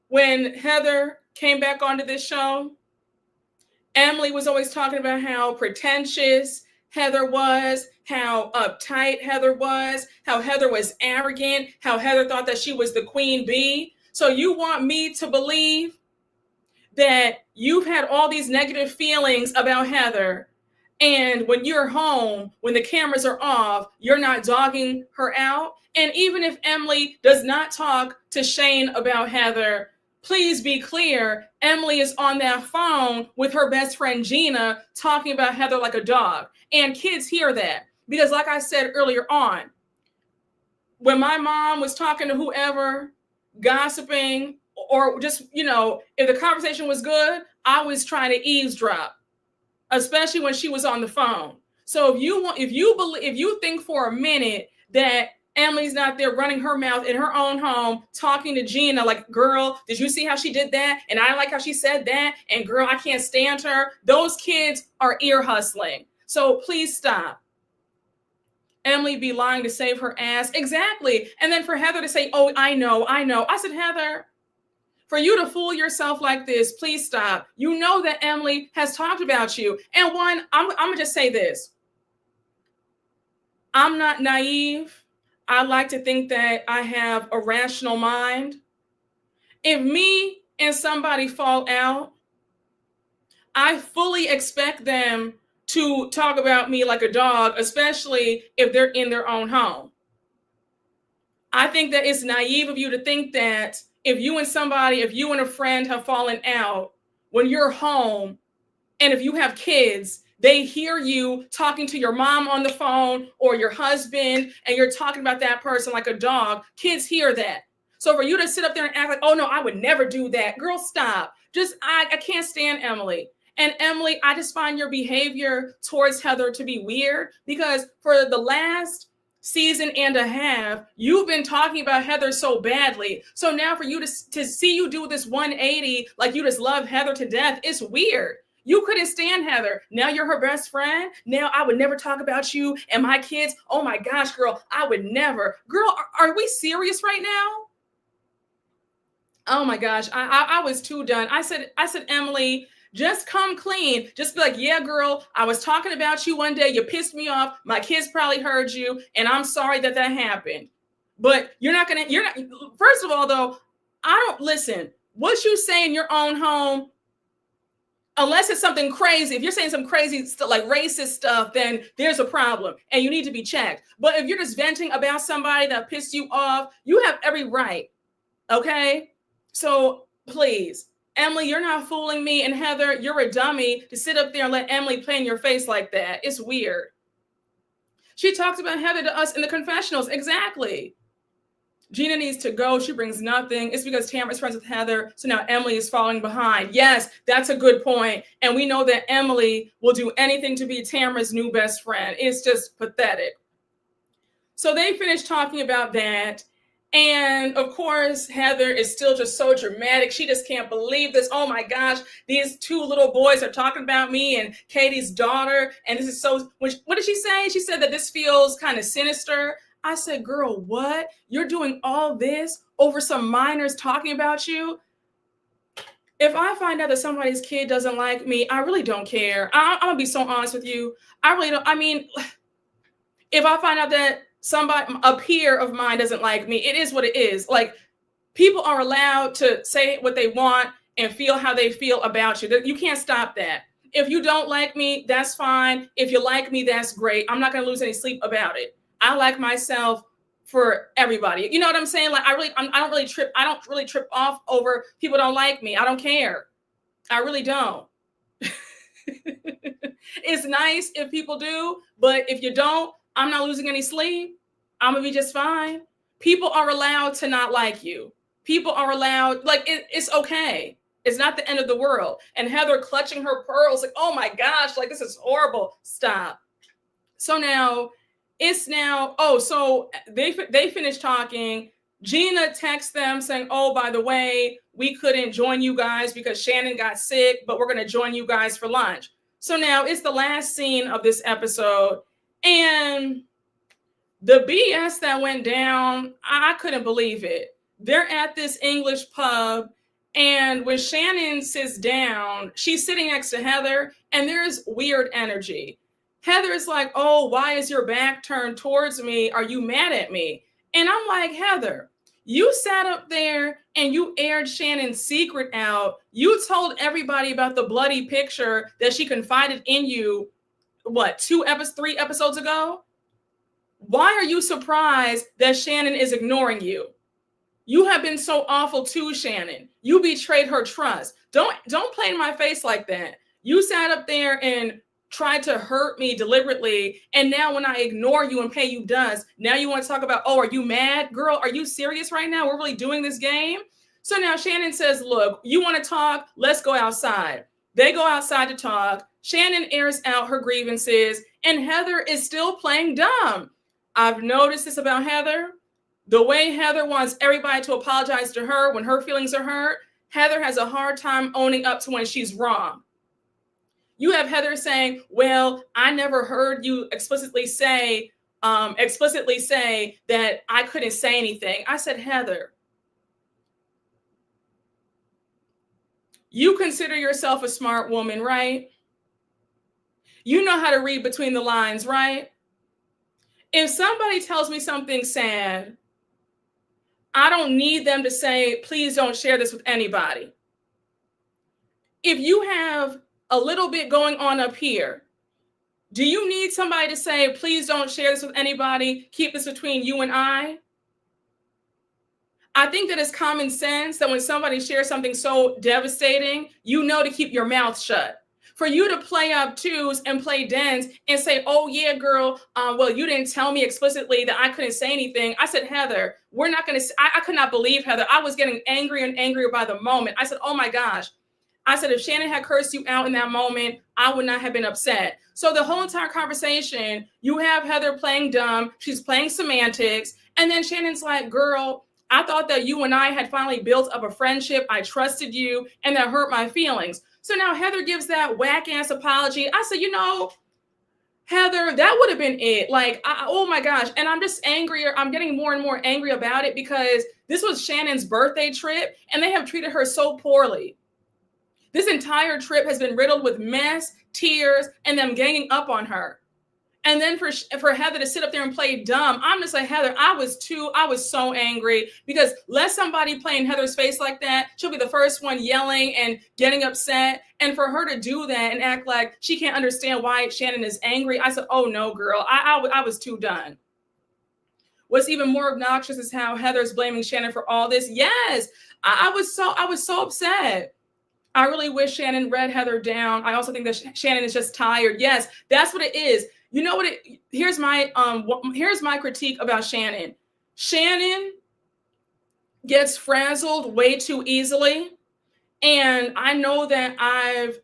when Heather came back onto this show? Emily was always talking about how pretentious Heather was, how uptight Heather was, how Heather was arrogant, how Heather thought that she was the queen bee. So you want me to believe that you've had all these negative feelings about Heather, and when you're home, when the cameras are off, you're not dogging her out? And even if Emily does not talk to Shane about Heather, please be clear, Emily is on that phone with her best friend Gina talking about Heather like a dog. And kids hear that. Because like I said earlier on, when my mom was talking to whoever, gossiping, or just, if the conversation was good, I was trying to eavesdrop, especially when she was on the phone. So if you think for a minute that Emily's not there running her mouth in her own home, talking to Gina like, girl, did you see how she did that? And I like how she said that. And girl, I can't stand her. Those kids are ear hustling. So please stop. Emily be lying to save her ass. Exactly. And then for Heather to say, oh, I know. I said, Heather, for you to fool yourself like this, please stop. You know that Emily has talked about you. And one, I'm going to just say this. I'm not naive. I like to think that I have a rational mind. If me and somebody fall out, I fully expect them to talk about me like a dog, especially if they're in their own home. I think that it's naive of you to think that if you and a friend have fallen out, when you're home, and if you have kids, they hear you talking to your mom on the phone or your husband, and you're talking about that person like a dog. Kids hear that. So for you to sit up there and act like, oh no, I would never do that. Girl, stop. I can't stand Emily. And Emily, I just find your behavior towards Heather to be weird, because for the last season and a half, you've been talking about Heather so badly. So now for you to see you do this 180, like you just love Heather to death, it's weird. You couldn't stand Heather. Now you're her best friend. Now I would never talk about you and my kids. Oh my gosh, girl, I would never. Girl, are we serious right now? Oh my gosh, I was too done. I said, Emily, just come clean. Just be like, yeah, girl, I was talking about you one day. You pissed me off. My kids probably heard you, and I'm sorry that happened. But first of all, though, listen, what you say in your own home, unless it's something crazy, if you're saying some crazy stuff like racist stuff, then there's a problem and you need to be checked. But if you're just venting about somebody that pissed you off, you have every right. Okay? So please, Emily, you're not fooling me. And Heather, you're a dummy to sit up there and let Emily play in your face like that. It's weird. She talks about Heather to us in the confessionals. Exactly. Gina needs to go. She brings nothing. It's because Tamra is friends with Heather. So now Emily is falling behind. Yes, that's a good point. And we know that Emily will do anything to be Tamra's new best friend. It's just pathetic. So they finished talking about that. And of course, Heather is still just so dramatic. She just can't believe this. Oh my gosh, these two little boys are talking about me and Katie's daughter. And this is so, what did she say? She said that this feels kind of sinister. I said, girl, what? You're doing all this over some minors talking about you? If I find out that somebody's kid doesn't like me, I really don't care. I'm going to be so honest with you. I really don't. I mean, if I find out that a peer of mine doesn't like me, it is what it is. Like, people are allowed to say what they want and feel how they feel about you. You can't stop that. If you don't like me, that's fine. If you like me, that's great. I'm not going to lose any sleep about it. I like myself for everybody. You know what I'm saying? Like, I don't really trip off over people don't like me. I don't care. I really don't. It's nice if people do, but if you don't, I'm not losing any sleep. I'm gonna be just fine. People are allowed to not like you. People are allowed, like, it's okay. It's not the end of the world. And Heather clutching her pearls, like, oh my gosh, like, this is horrible. Stop. So now so they finished talking. Gina texts them saying, oh, by the way, we couldn't join you guys because Shannon got sick, but we're going to join you guys for lunch. So now it's the last scene of this episode. And the BS that went down, I couldn't believe it. They're at this English pub. And when Shannon sits down, she's sitting next to Heather, and there's weird energy. Heather's like, oh, why is your back turned towards me? Are you mad at me? And I'm like, Heather, you sat up there and you aired Shannon's secret out. You told everybody about the bloody picture that she confided in you, 3 episodes ago? Why are you surprised that Shannon is ignoring you? You have been so awful to Shannon. You betrayed her trust. Don't play in my face like that. You sat up there and tried to hurt me deliberately, and now when I ignore you and pay you dust, now you want to talk about, oh, are you mad? Girl, are you serious right now? We're really doing this game? So now Shannon says, look, you want to talk? Let's go outside. They go outside to talk. Shannon airs out her grievances, and Heather is still playing dumb. I've noticed this about Heather. The way Heather wants everybody to apologize to her when her feelings are hurt, Heather has a hard time owning up to when she's wrong. You have Heather saying, well, I never heard you explicitly say that I couldn't say anything. I said, Heather, you consider yourself a smart woman, right? You know how to read between the lines, right? If somebody tells me something sad, I don't need them to say, please don't share this with anybody. If you have a little bit going on up here, do you need somebody to say, please don't share this with anybody, keep this between you and I? I think that it's common sense that when somebody shares something so devastating, you know to keep your mouth shut. For you to play obtuse and play dense and say, oh yeah, girl, well, you didn't tell me explicitly that I couldn't say anything. I said, Heather, we're not going to, I could not believe, Heather. I was getting angrier and angrier by the moment. I said, oh my gosh. I said, if Shannon had cursed you out in that moment, I would not have been upset. So the whole entire conversation, you have Heather playing dumb. She's playing semantics. And then Shannon's like, girl, I thought that you and I had finally built up a friendship. I trusted you, and that hurt my feelings. So now Heather gives that whack ass apology. I said, you know, Heather, that would have been it. Like, oh my gosh. And I'm just angrier. I'm getting more and more angry about it because this was Shannon's birthday trip, and they have treated her so poorly. This entire trip has been riddled with mess, tears, and them ganging up on her. And then for Heather to sit up there and play dumb, I'm just like, Heather, I was so angry because let somebody play in Heather's face like that, she'll be the first one yelling and getting upset. And for her to do that and act like she can't understand why Shannon is angry, I said, oh no, girl, I was too done. What's even more obnoxious is how Heather's blaming Shannon for all this. Yes, I was so upset. I really wish Shannon read Heather down. I also think that Shannon is just tired. Yes, that's what it is. You know what? Here's my critique about Shannon. Shannon gets frazzled way too easily. And I know that I've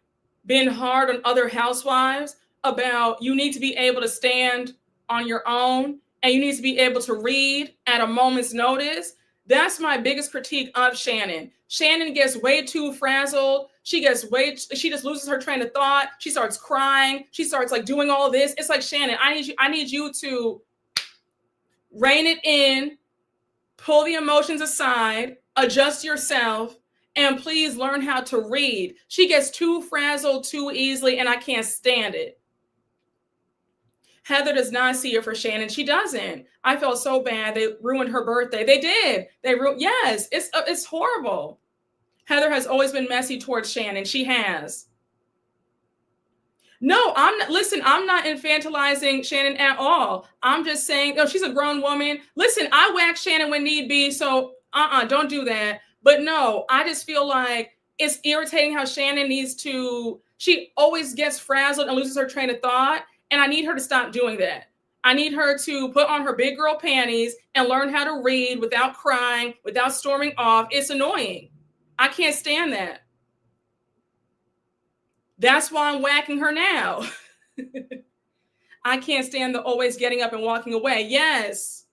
been hard on other housewives about you need to be able to stand on your own and you need to be able to read at a moment's notice. That's my biggest critique of Shannon. Shannon gets way too frazzled. She just loses her train of thought. She starts crying. She starts like doing all this. It's like, Shannon, I need you to rein it in, pull the emotions aside, adjust yourself, and please learn how to read. She gets too frazzled too easily, and I can't stand it. Heather does not see her for Shannon. She doesn't. I felt so bad. They ruined her birthday. They did. Yes, it's horrible. Heather has always been messy towards Shannon. She has. No, I'm not infantilizing Shannon at all. I'm just saying, no, she's a grown woman. Listen, I whack Shannon when need be, so don't do that. But no, I just feel like it's irritating how Shannon she always gets frazzled and loses her train of thought. And I need her to stop doing that. I need her to put on her big girl panties and learn how to read without crying, without storming off. It's annoying. I can't stand that. That's why I'm whacking her now. I can't stand the always getting up and walking away. Yes.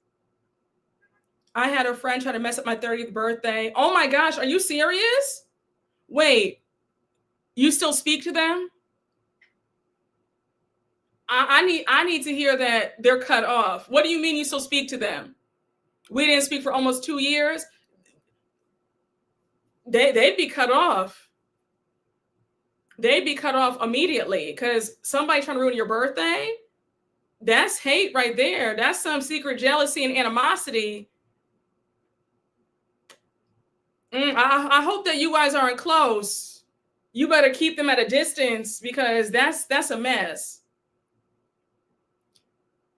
I had a friend try to mess up my 30th birthday. Oh my gosh, are you serious? Wait, you still speak to them? I need to hear that they're cut off. What do you mean you still speak to them? We didn't speak for almost 2 years. They'd be cut off. They'd be cut off immediately because somebody trying to ruin your birthday, that's hate right there. That's some secret jealousy and animosity. I hope that you guys aren't close. You better keep them at a distance because that's a mess.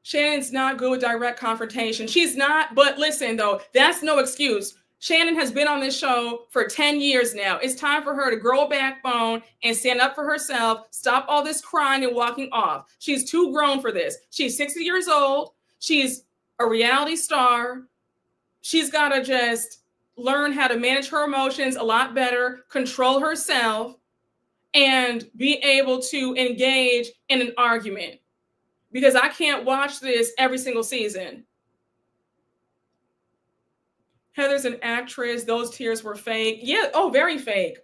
Shannon's not good with direct confrontation. She's not, but listen though, that's no excuse. Shannon has been on this show for 10 years now. It's time for her to grow a backbone and stand up for herself. Stop all this crying and walking off. She's too grown for this. She's 60 years old. She's a reality star. She's got to just learn how to manage her emotions a lot better, control herself, and be able to engage in an argument. Because I can't watch this every single season. Heather's an actress. Those tears were fake. Yeah. Oh, very fake.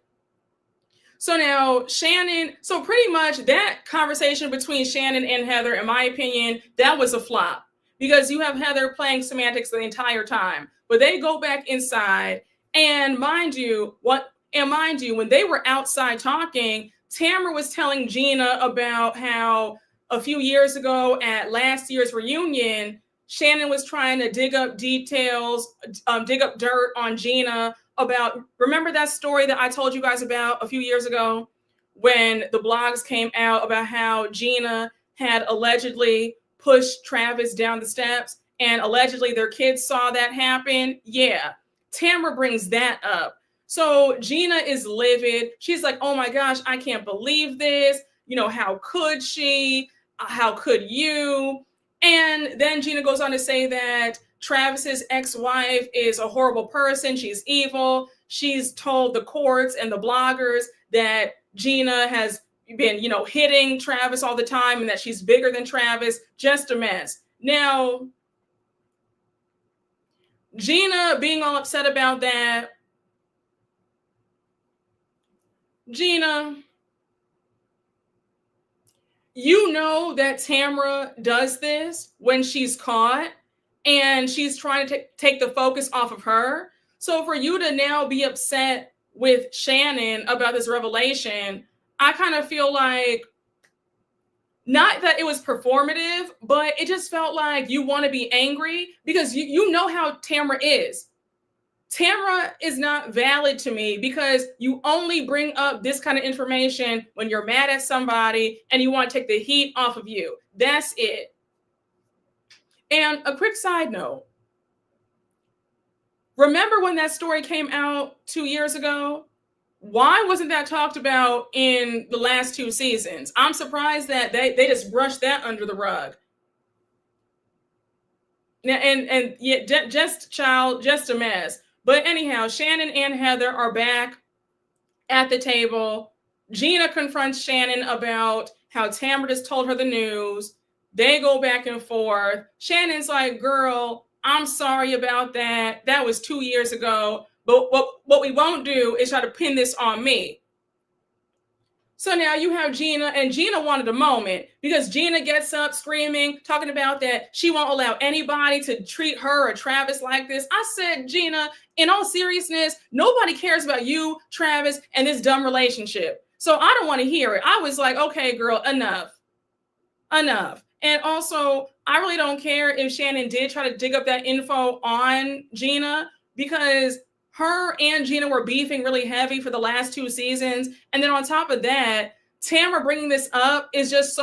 So now Shannon, so pretty much that conversation between Shannon and Heather, in my opinion, that was a flop because you have Heather playing semantics the entire time, but they go back inside and mind you, when they were outside talking, Tamra was telling Gina about how a few years ago at last year's reunion, Shannon was trying to dig up details, dig up dirt on Gina about, remember that story that I told you guys about a few years ago when the blogs came out about how Gina had allegedly pushed Travis down the steps and allegedly their kids saw that happen? Yeah, Tamra brings that up. So Gina is livid. She's like, oh my gosh, I can't believe this. You know, how could she? How could you? And then Gina goes on to say that Travis's ex-wife is a horrible person. She's evil. She's told the courts and the bloggers that Gina has been, hitting Travis all the time and that she's bigger than Travis. Just a mess. Now, Gina being all upset about that. Gina, you know that Tamra does this when she's caught and she's trying to take the focus off of her. So for you to now be upset with Shannon about this revelation, I kind of feel like, not that it was performative, but it just felt like you want to be angry because you know how Tamra is. Tamra is not valid to me because you only bring up this kind of information when you're mad at somebody and you want to take the heat off of you. That's it. And a quick side note. Remember when that story came out 2 years ago? Why wasn't that talked about in the last 2 seasons? I'm surprised that they just brushed that under the rug. And yeah, just a mess. But anyhow, Shannon and Heather are back at the table. Gina confronts Shannon about how Tamra just told her the news. They go back and forth. Shannon's like, girl, I'm sorry about that. That was 2 years ago. But what we won't do is try to pin this on me. So now you have Gina, and Gina wanted a moment because Gina gets up screaming, talking about that she won't allow anybody to treat her or Travis like this. I said, Gina, in all seriousness, nobody cares about you, Travis, and this dumb relationship. So I don't want to hear it. I was like, okay, girl, enough. And also, I really don't care if Shannon did try to dig up that info on Gina because her and Gina were beefing really heavy for the last 2 seasons. And then on top of that, Tamra bringing this up is just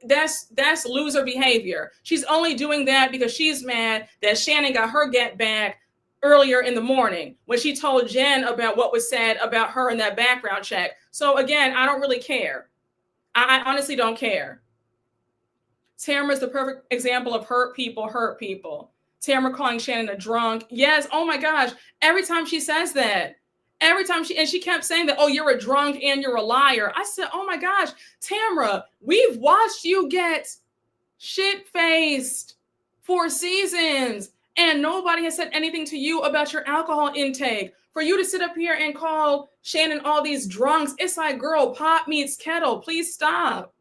that's loser behavior. She's only doing that because she's mad that Shannon got her get back earlier in the morning when she told Jenn about what was said about her in that background check. So again, I don't really care. I honestly don't care. Tamra is the perfect example of hurt people hurt people. Tamra calling Shannon a drunk. Yes, oh my gosh. Every time she says that, she kept saying that, oh, you're a drunk and you're a liar. I said, oh my gosh, Tamra, we've watched you get shit-faced for seasons and nobody has said anything to you about your alcohol intake. For you to sit up here and call Shannon all these drunks, it's like, girl, pot meets kettle. Please stop.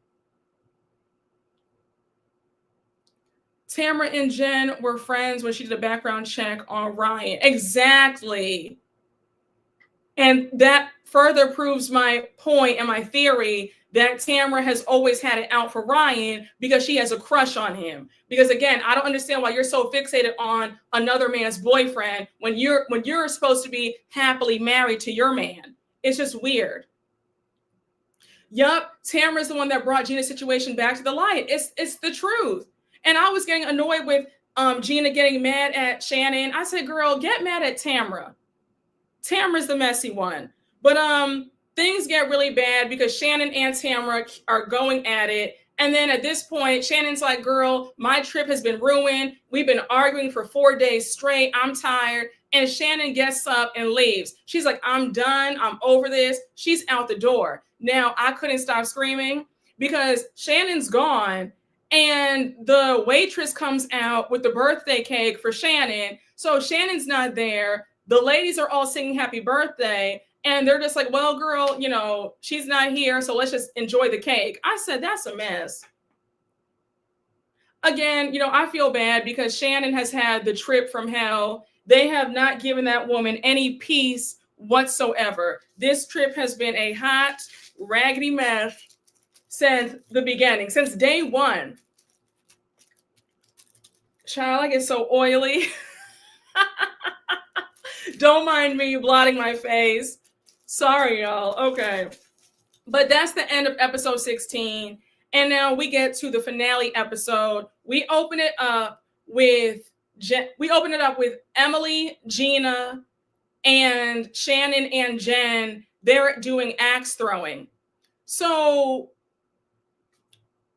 Tamra and Jenn were friends when she did a background check on Ryan. Exactly. And that further proves my point and my theory that Tamra has always had it out for Ryan because she has a crush on him. Because again, I don't understand why you're so fixated on another man's boyfriend when you're supposed to be happily married to your man. It's just weird. Yup, Tamra's the one that brought Gina's situation back to the light. It's the truth. And I was getting annoyed with Gina getting mad at Shannon. I said, girl, get mad at Tamra. Tamra's the messy one. But things get really bad because Shannon and Tamra are going at it. And then at this point, Shannon's like, girl, my trip has been ruined. We've been arguing for 4 days straight. I'm tired. And Shannon gets up and leaves. She's like, I'm done. I'm over this. She's out the door. Now, I couldn't stop screaming because Shannon's gone. And the waitress comes out with the birthday cake for Shannon. So Shannon's not there. The ladies are all singing happy birthday. And they're just like, well, girl, you know, she's not here. So let's just enjoy the cake. I said, that's a mess. Again, you know, I feel bad because Shannon has had the trip from hell. They have not given that woman any peace whatsoever. This trip has been a hot, raggedy mess since the beginning, since day one. Child, I get so oily. Don't mind me blotting my face. Sorry, y'all. Okay. But that's the end of episode 16. And now we get to the finale episode. We open it up with Emily, Gina, and Shannon and Jenn. They're doing axe throwing. So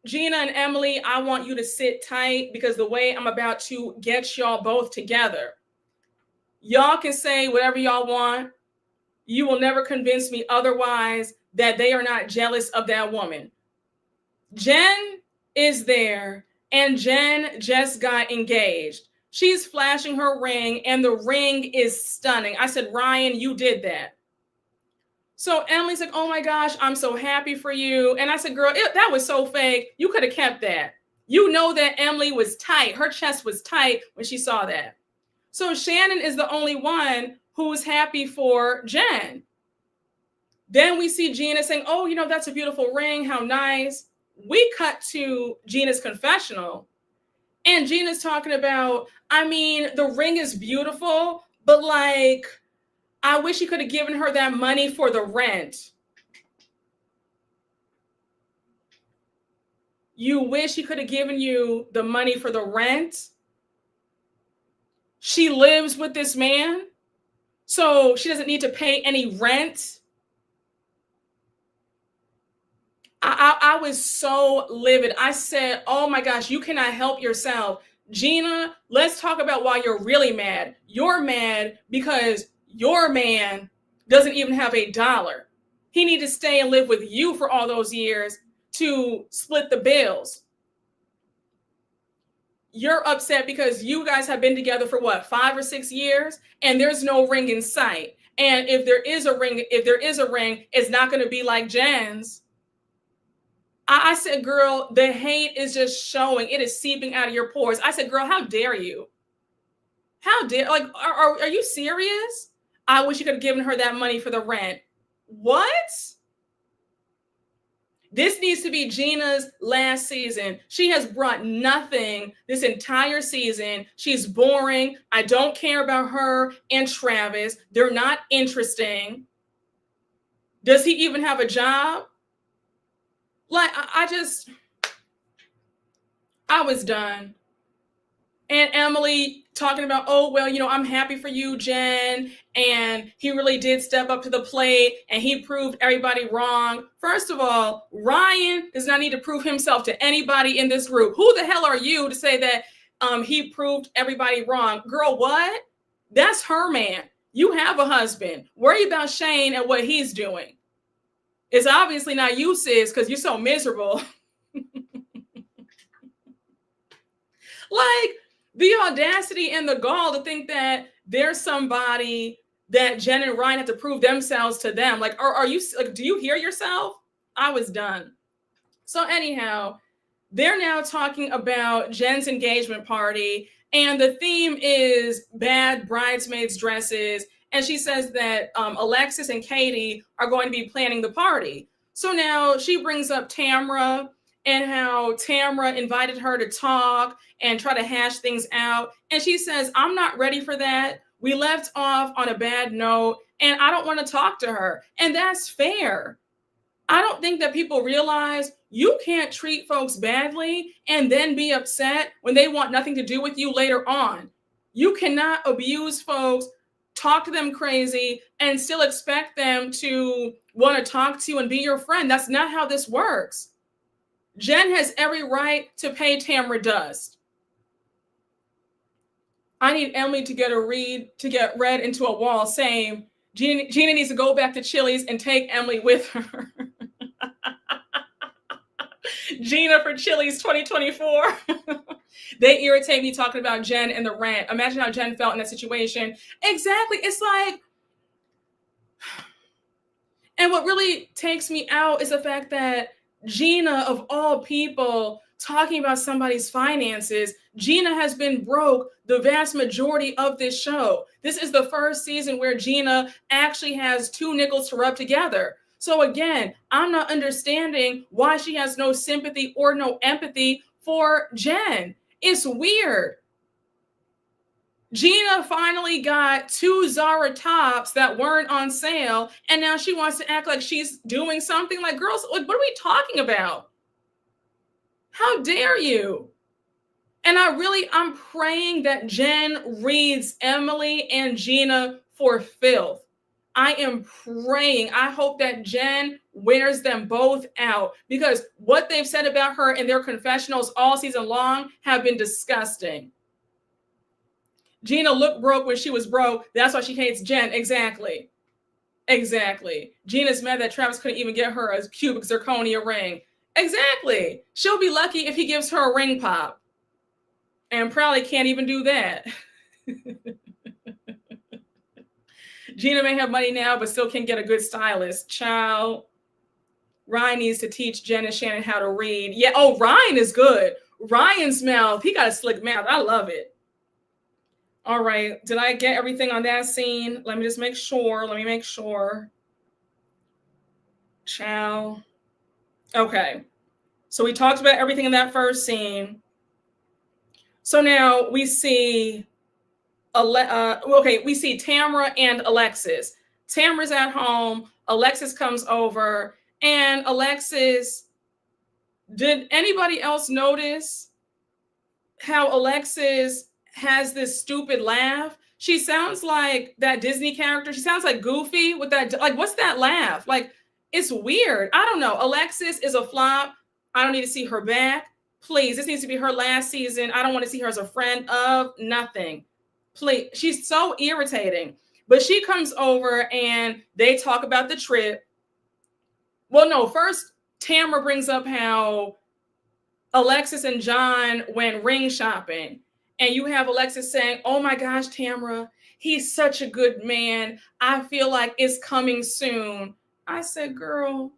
Gina and Emily, I want you to sit tight because the way I'm about to get y'all both together. Y'all can say whatever y'all want. You will never convince me otherwise that they are not jealous of that woman. Jenn is there, and Jenn just got engaged. She's flashing her ring, and the ring is stunning. I said, Ryan, you did that. So Emily's like, oh my gosh, I'm so happy for you. And I said, girl, that was so fake. You could have kept that. You know that Emily was tight. Her chest was tight when she saw that. So Shannon is the only one who's happy for Jenn. Then we see Gina saying, oh, you know, that's a beautiful ring. How nice. We cut to Gina's confessional. And Gina's talking about, I mean, the ring is beautiful, but like, I wish he could have given her that money for the rent. You wish he could have given you the money for the rent? She lives with this man, so she doesn't need to pay any rent. I was so livid. I said, oh my gosh, you cannot help yourself. Gina, let's talk about why you're really mad. You're mad because your man doesn't even have $1. He needed to stay and live with you for all those years to split the bills. You're upset because you guys have been together for what, 5 or 6 years, and there's no ring in sight. And if there is a ring, it's not going to be like Jenn's. I said, girl, the hate is just showing. It is seeping out of your pores. I said, girl, how dare you? How dare, like, are you serious? I wish you could have given her that money for the rent. What? This needs to be Gina's last season. She has brought nothing this entire season. She's boring. I don't care about her and Travis. They're not interesting. Does he even have a job? Like, I was done. And Emily, talking about, oh, well, I'm happy for you, Jenn. And he really did step up to the plate and he proved everybody wrong. First of all, Ryan does not need to prove himself to anybody in this group. Who the hell are you to say that he proved everybody wrong? Girl, what? That's her man. You have a husband. Worry about Shane and what he's doing. It's obviously not you, sis, because you're so miserable. Like, the audacity and the gall to think that there's somebody that Jenn and Ryan have to prove themselves to them. Like, are you, like, do you hear yourself? I was done. So anyhow, they're now talking about Jenn's engagement party, and the theme is bad bridesmaids dresses. And she says that Alexis and Katie are going to be planning the party. So now she brings up Tamra and how Tamra invited her to talk and try to hash things out. And she says, I'm not ready for that. We left off on a bad note and I don't want to talk to her. And that's fair. I don't think that people realize you can't treat folks badly and then be upset when they want nothing to do with you later on. You cannot abuse folks, talk to them crazy, and still expect them to want to talk to you and be your friend. That's not how this works. Jenn has every right to pay Tamra dust. I need Emily to get read into a wall saying Gina needs to go back to Chili's and take Emily with her. Gina for Chili's 2024. They irritate me talking about Jenn and the rant. Imagine how Jenn felt in that situation. Exactly. It's like, and what really takes me out is the fact that Gina, of all people, talking about somebody's finances, Gina has been broke the vast majority of this show. This is the first season where Gina actually has 2 nickels to rub together. So again, I'm not understanding why she has no sympathy or no empathy for Jenn. It's weird. Gina finally got 2 Zara tops that weren't on sale, and now she wants to act like she's doing something. Like, girls, like, what are we talking about? How dare you? And I'm praying that Jenn reads Emily and Gina for filth. I am praying. I hope that Jenn wears them both out, because what they've said about her in their confessionals all season long have been disgusting. Gina looked broke when she was broke. That's why she hates Jenn. Exactly. Gina's mad that Travis couldn't even get her a cubic zirconia ring. Exactly. She'll be lucky if he gives her a ring pop. And probably can't even do that. Gina may have money now, but still can't get a good stylist. Child. Ryan needs to teach Jenn and Shannon how to read. Yeah. Oh, Ryan is good. Ryan's mouth. He got a slick mouth. I love it. All right. Did I get everything on that scene? Let me just make sure. Ciao. Okay. So we talked about everything in that first scene. So now we see we see Tamra and Alexis. Tamra's at home. Alexis comes over. And Alexis, did anybody else notice how Alexis has this stupid laugh? She sounds like that Disney character. She sounds like Goofy with that. Like, what's that laugh? Like, it's weird. I don't know. Alexis is a flop. I don't need to see her back. Please, this needs to be her last season. I don't want to see her as a friend of nothing. Please. She's so irritating. But she comes over and they talk about the trip. Well, no, first Tamra brings up how Alexis and John went ring shopping. And you have Alexis saying, oh my gosh, Tamra, he's such a good man. I feel like it's coming soon. I said, girl,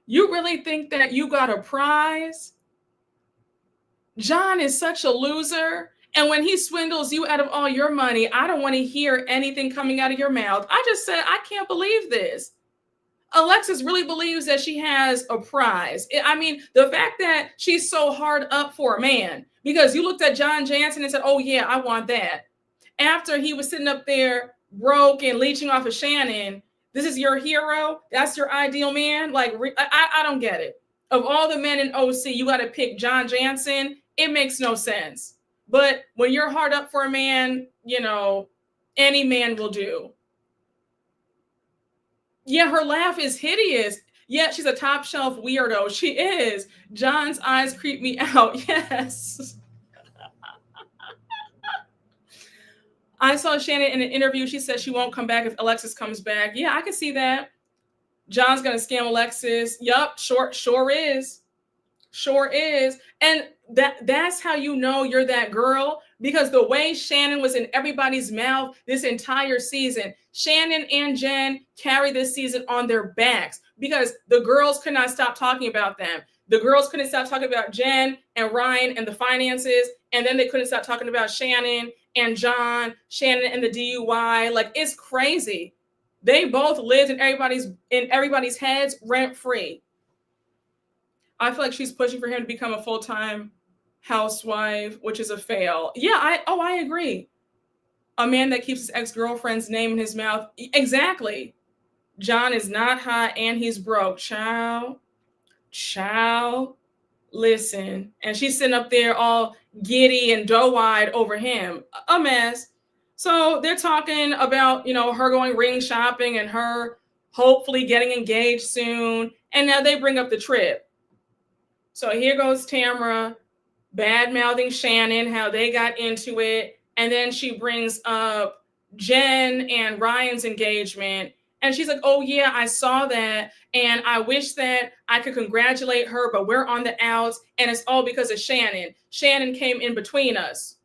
you really think that you got a prize? John is such a loser. And when he swindles you out of all your money, I don't want to hear anything coming out of your mouth. I just said, I can't believe this. Alexis really believes that she has a prize. I mean, the fact that she's so hard up for a man, because you looked at John Jansen and said, oh yeah, I want that. After he was sitting up there broke and leeching off of Shannon, this is your hero? That's your ideal man? Like, I don't get it. Of all the men in OC, you got to pick John Jansen. It makes no sense. But when you're hard up for a man, you know, any man will do. Yeah, her laugh is hideous. Yeah, she's a top shelf weirdo. She is. John's eyes creep me out. Yes. I saw Shannon in an interview. She said she won't come back if Alexis comes back. Yeah, I can see that. John's gonna scam Alexis. Yup, sure is. Sure is. And that's how you know you're that girl, because the way Shannon was in everybody's mouth this entire season, Shannon and Jenn carry this season on their backs because the girls could not stop talking about them. The girls couldn't stop talking about Jenn and Ryan and the finances, and then they couldn't stop talking about Shannon and John, Shannon and the DUI. Like, it's crazy. They both lived in everybody's heads rent free. I feel like she's pushing for him to become a full-time housewife, which is a fail. Yeah, I agree. A man that keeps his ex-girlfriend's name in his mouth. Exactly. John is not hot and he's broke. Child. Listen. And she's sitting up there all giddy and doe-eyed over him. A mess. So they're talking about, you know, her going ring shopping and her hopefully getting engaged soon. And now they bring up the trip. So here goes Tamra bad-mouthing Shannon, how they got into it. And then she brings up Jenn and Ryan's engagement. And she's like, oh, yeah, I saw that. And I wish that I could congratulate her, but we're on the outs. And it's all because of Shannon. Shannon came in between us.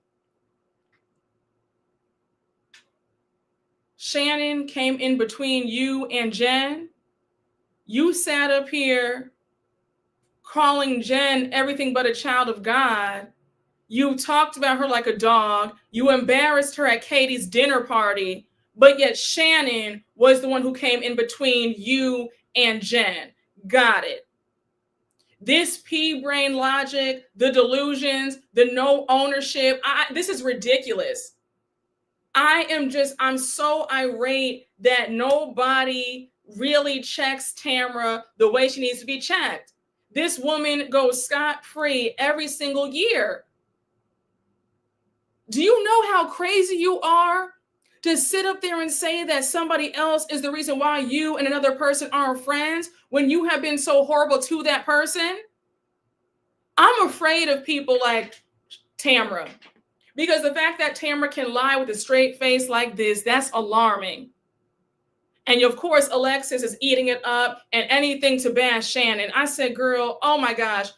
Shannon came in between you and Jenn. You sat up here calling Jenn everything but a child of God. You talked about her like a dog. You embarrassed her at Katie's dinner party, but yet Shannon was the one who came in between you and Jenn. Got it. This pea-brain logic, the delusions, the no ownership, this is ridiculous. I'm so irate that nobody really checks Tamra the way she needs to be checked. This woman goes scot-free every single year. Do you know how crazy you are to sit up there and say that somebody else is the reason why you and another person aren't friends when you have been so horrible to that person? I'm afraid of people like Tamra, because the fact that Tamra can lie with a straight face like this, that's alarming. And of course, Alexis is eating it up and anything to bash Shannon. I said, girl, oh my gosh.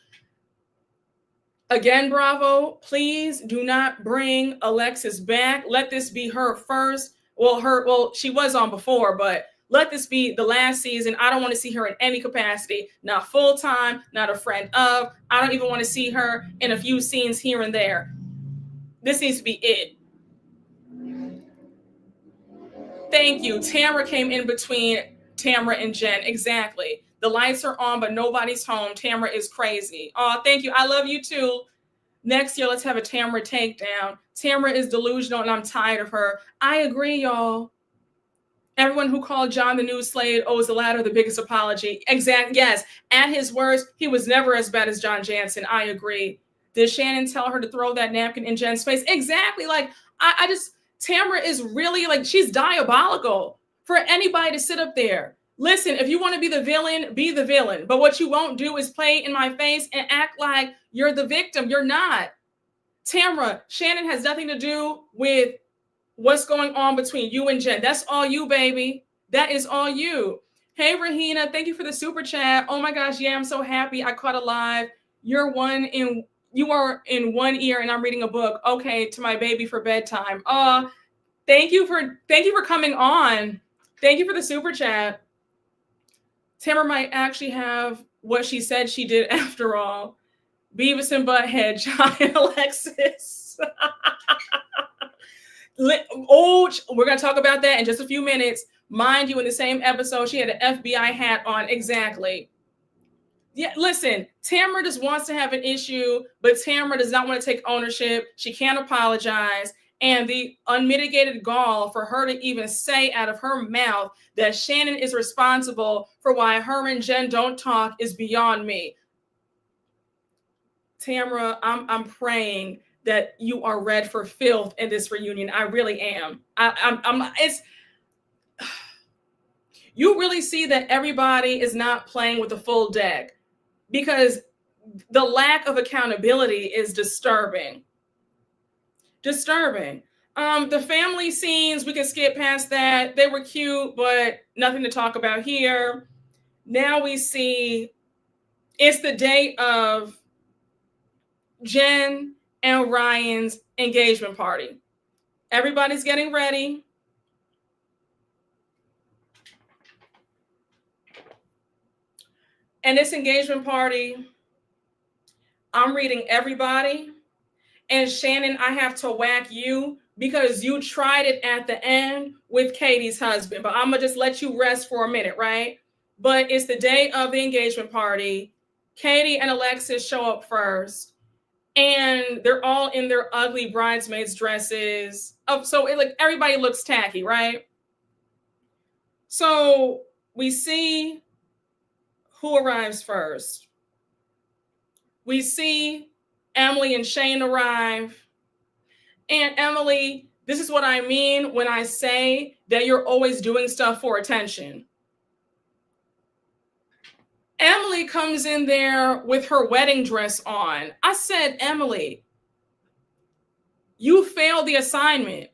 Again, Bravo, please do not bring Alexis back. Let this be her first. Well, she was on before, but let this be the last season. I don't want to see her in any capacity, not full-time, not a friend of. I don't even want to see her in a few scenes here and there. This needs to be it. Thank you. Tamra came in between Tamra and Jenn. Exactly. The lights are on, but nobody's home. Tamra is crazy. Oh, thank you. I love you too. Next year, let's have a Tamra takedown. Tamra is delusional, and I'm tired of her. I agree, y'all. Everyone who called John the new Slade owes the latter the biggest apology. Yes. At his worst, he was never as bad as John Jansen. I agree. Did Shannon tell her to throw that napkin in Jen's face? Exactly. Like, Tamra is really, like, she's diabolical for anybody to sit up there. Listen, if you want to be the villain, be the villain. But what you won't do is play in my face and act like you're the victim. You're not. Tamra, Shannon has nothing to do with what's going on between you and Jenn. That's all you, baby. That is all you. Hey, Rahina, thank you for the super chat. Oh my gosh, yeah, I'm so happy I caught a live. You are in one ear and I'm reading a book. Okay, to my baby for bedtime. Thank you for coming on. Thank you for the super chat. Tamra might actually have what she said she did after all. Beavis and Butthead, John and Alexis. We're going to talk about that in just a few minutes. Mind you, in the same episode, she had an FBI hat on. Exactly. Yeah, listen, Tamra just wants to have an issue, but Tamra does not want to take ownership. She can't apologize. And the unmitigated gall for her to even say out of her mouth that Shannon is responsible for why her and Jenn don't talk is beyond me. Tamra, I'm praying that you are red for filth in this reunion. I really am. It's, you really see that everybody is not playing with the full deck, because the lack of accountability is disturbing. The family scenes, we can skip past that. They were cute, but nothing to talk about here. Now we see it's the day of Jenn and Ryan's engagement party. Everybody's getting ready. And this engagement party, I'm reading everybody. And Shannon, I have to whack you because you tried it at the end with Katie's husband. But I'm going to just let you rest for a minute, right? But it's the day of the engagement party. Katie and Alexis show up first. And they're all in their ugly bridesmaids dresses. So everybody looks tacky, right? So we see who arrives first. We see Emily and Shane arrive. And Emily, this is what I mean when I say that you're always doing stuff for attention. Emily comes in there with her wedding dress on. I said, Emily, you failed the assignment.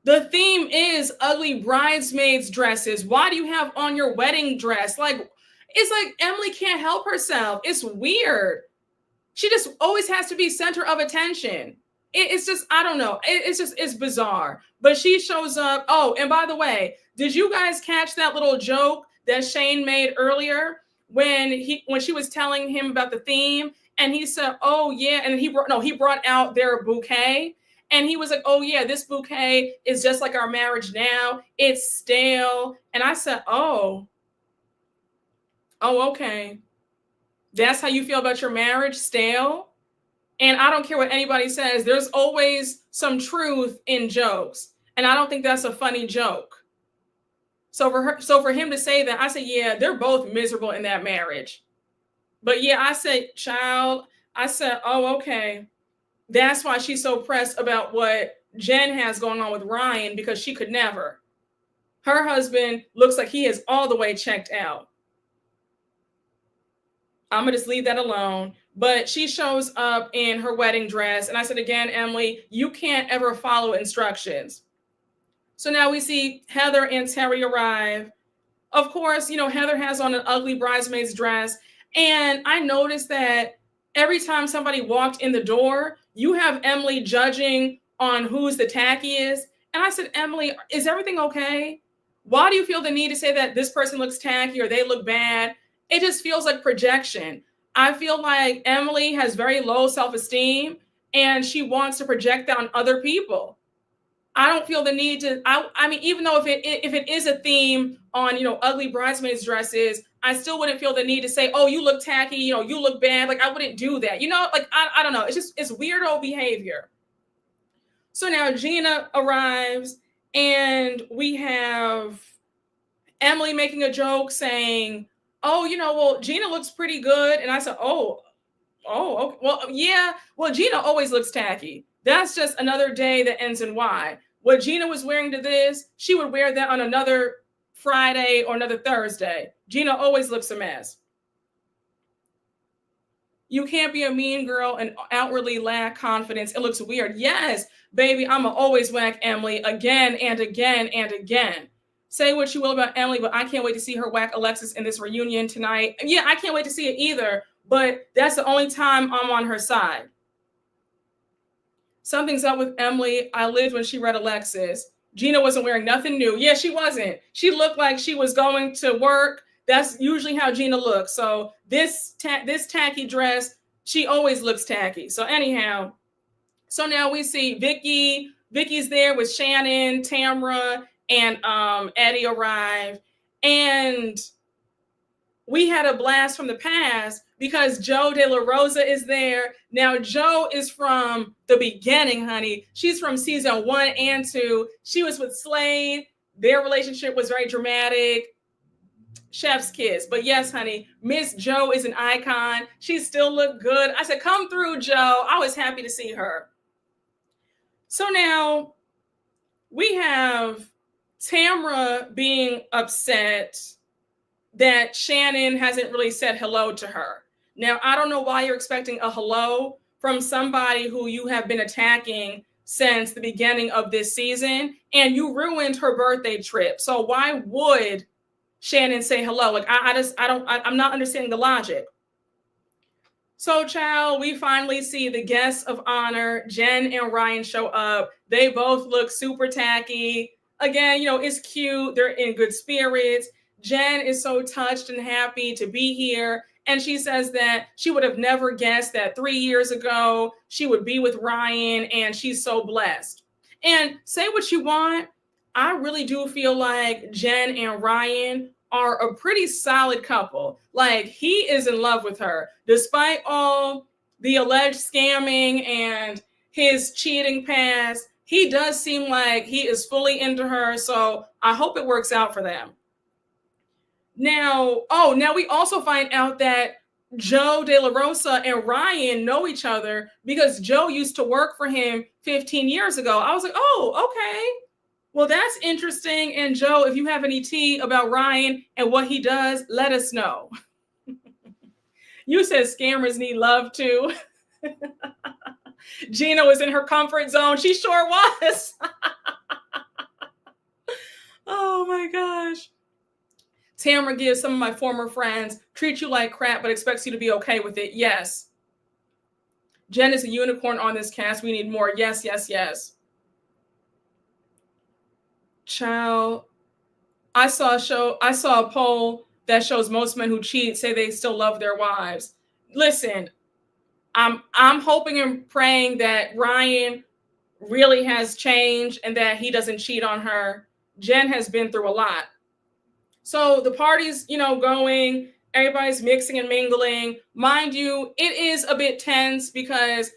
The theme is ugly bridesmaids dresses. Why do you have on your wedding dress? It's like Emily can't help herself. It's weird. She just always has to be center of attention. It's just, I don't know. It's bizarre. But she shows up. Oh, and by the way, did you guys catch that little joke that Shane made earlier when she was telling him about the theme? And he said, oh, yeah. And he brought out their bouquet. And he was like, oh, yeah, this bouquet is just like our marriage now. It's stale. And I said, oh, okay. That's how you feel about your marriage? Stale? And I don't care what anybody says. There's always some truth in jokes. And I don't think that's a funny joke. So for him to say that, I said, yeah, they're both miserable in that marriage. But yeah, I said, oh, okay. That's why she's so pressed about what Jenn has going on with Ryan, because she could never. Her husband looks like he is all the way checked out. I'm going to just leave that alone. But she shows up in her wedding dress. And I said, again, Emily, you can't ever follow instructions. So now we see Heather and Terry arrive. Of course, Heather has on an ugly bridesmaid's dress. And I noticed that every time somebody walked in the door, you have Emily judging on who's the tackiest. And I said, Emily, is everything okay? Why do you feel the need to say that this person looks tacky or they look bad? It just feels like projection. I feel like Emily has very low self-esteem and she wants to project that on other people. I don't feel the need to, I mean, even though if it is a theme on, ugly bridesmaids dresses, I still wouldn't feel the need to say, oh, you look tacky, you look bad. I wouldn't do that. I don't know. It's weirdo behavior. So now Gina arrives and we have Emily making a joke saying, oh, well, Gina looks pretty good. And I said, oh, okay. Well, yeah. Well, Gina always looks tacky. That's just another day that ends in Y. What Gina was wearing to this, she would wear that on another Friday or another Thursday. Gina always looks a mess. You can't be a mean girl and outwardly lack confidence. It looks weird. Yes, baby, I'm going to always whack Emily again and again and again. Say what you will about Emily, but I can't wait to see her whack Alexis in this reunion tonight. Yeah, I can't wait to see it either, but that's the only time I'm on her side. Something's up with Emily. I lived when she read Alexis. Gina wasn't wearing nothing new. Yeah, she wasn't. She looked like she was going to work. That's usually how Gina looks. So this tacky dress, she always looks tacky. So anyhow, so now we see Vicky. Vicky's there with Shannon, Tamra, and Eddie arrive. And we had a blast from the past because Joe De La Rosa is there. Now, Joe is from the beginning, honey. She's from season 1 and 2. She was with Slade. Their relationship was very dramatic. Chef's kiss. But yes, honey, Miss Joe is an icon. She still looked good. I said, come through, Joe. I was happy to see her. So now we have Tamra being upset that Shannon hasn't really said hello to her. Now, I don't know why you're expecting a hello from somebody who you have been attacking since the beginning of this season, and you ruined her birthday trip. So why would Shannon say hello? Like, I'm not understanding the logic. So, child, we finally see the guests of honor, Jenn and Ryan, show up. They both look super tacky. Again, it's cute. They're in good spirits. Jenn is so touched and happy to be here. And she says that she would have never guessed that 3 years ago she would be with Ryan, and she's so blessed. And say what you want, I really do feel like Jenn and Ryan are a pretty solid couple. Like, he is in love with her, despite all the alleged scamming and his cheating past. He does seem like he is fully into her. So I hope it works out for them. Now we also find out that Joe De La Rosa and Ryan know each other because Joe used to work for him 15 years ago. I was like, oh, okay. Well, that's interesting. And Joe, if you have any tea about Ryan and what he does, let us know. You said scammers need love too. Gina was in her comfort zone. She sure was. Oh my gosh. Tamra gives some of my former friends, treat you like crap, but expects you to be okay with it. Yes. Jenn is a unicorn on this cast. We need more. Yes, yes, yes. Child, I saw a poll that shows most men who cheat say they still love their wives. Listen, I'm hoping and praying that Ryan really has changed and that he doesn't cheat on her. Jenn has been through a lot. So the party's, going, everybody's mixing and mingling. Mind you, it is a bit tense because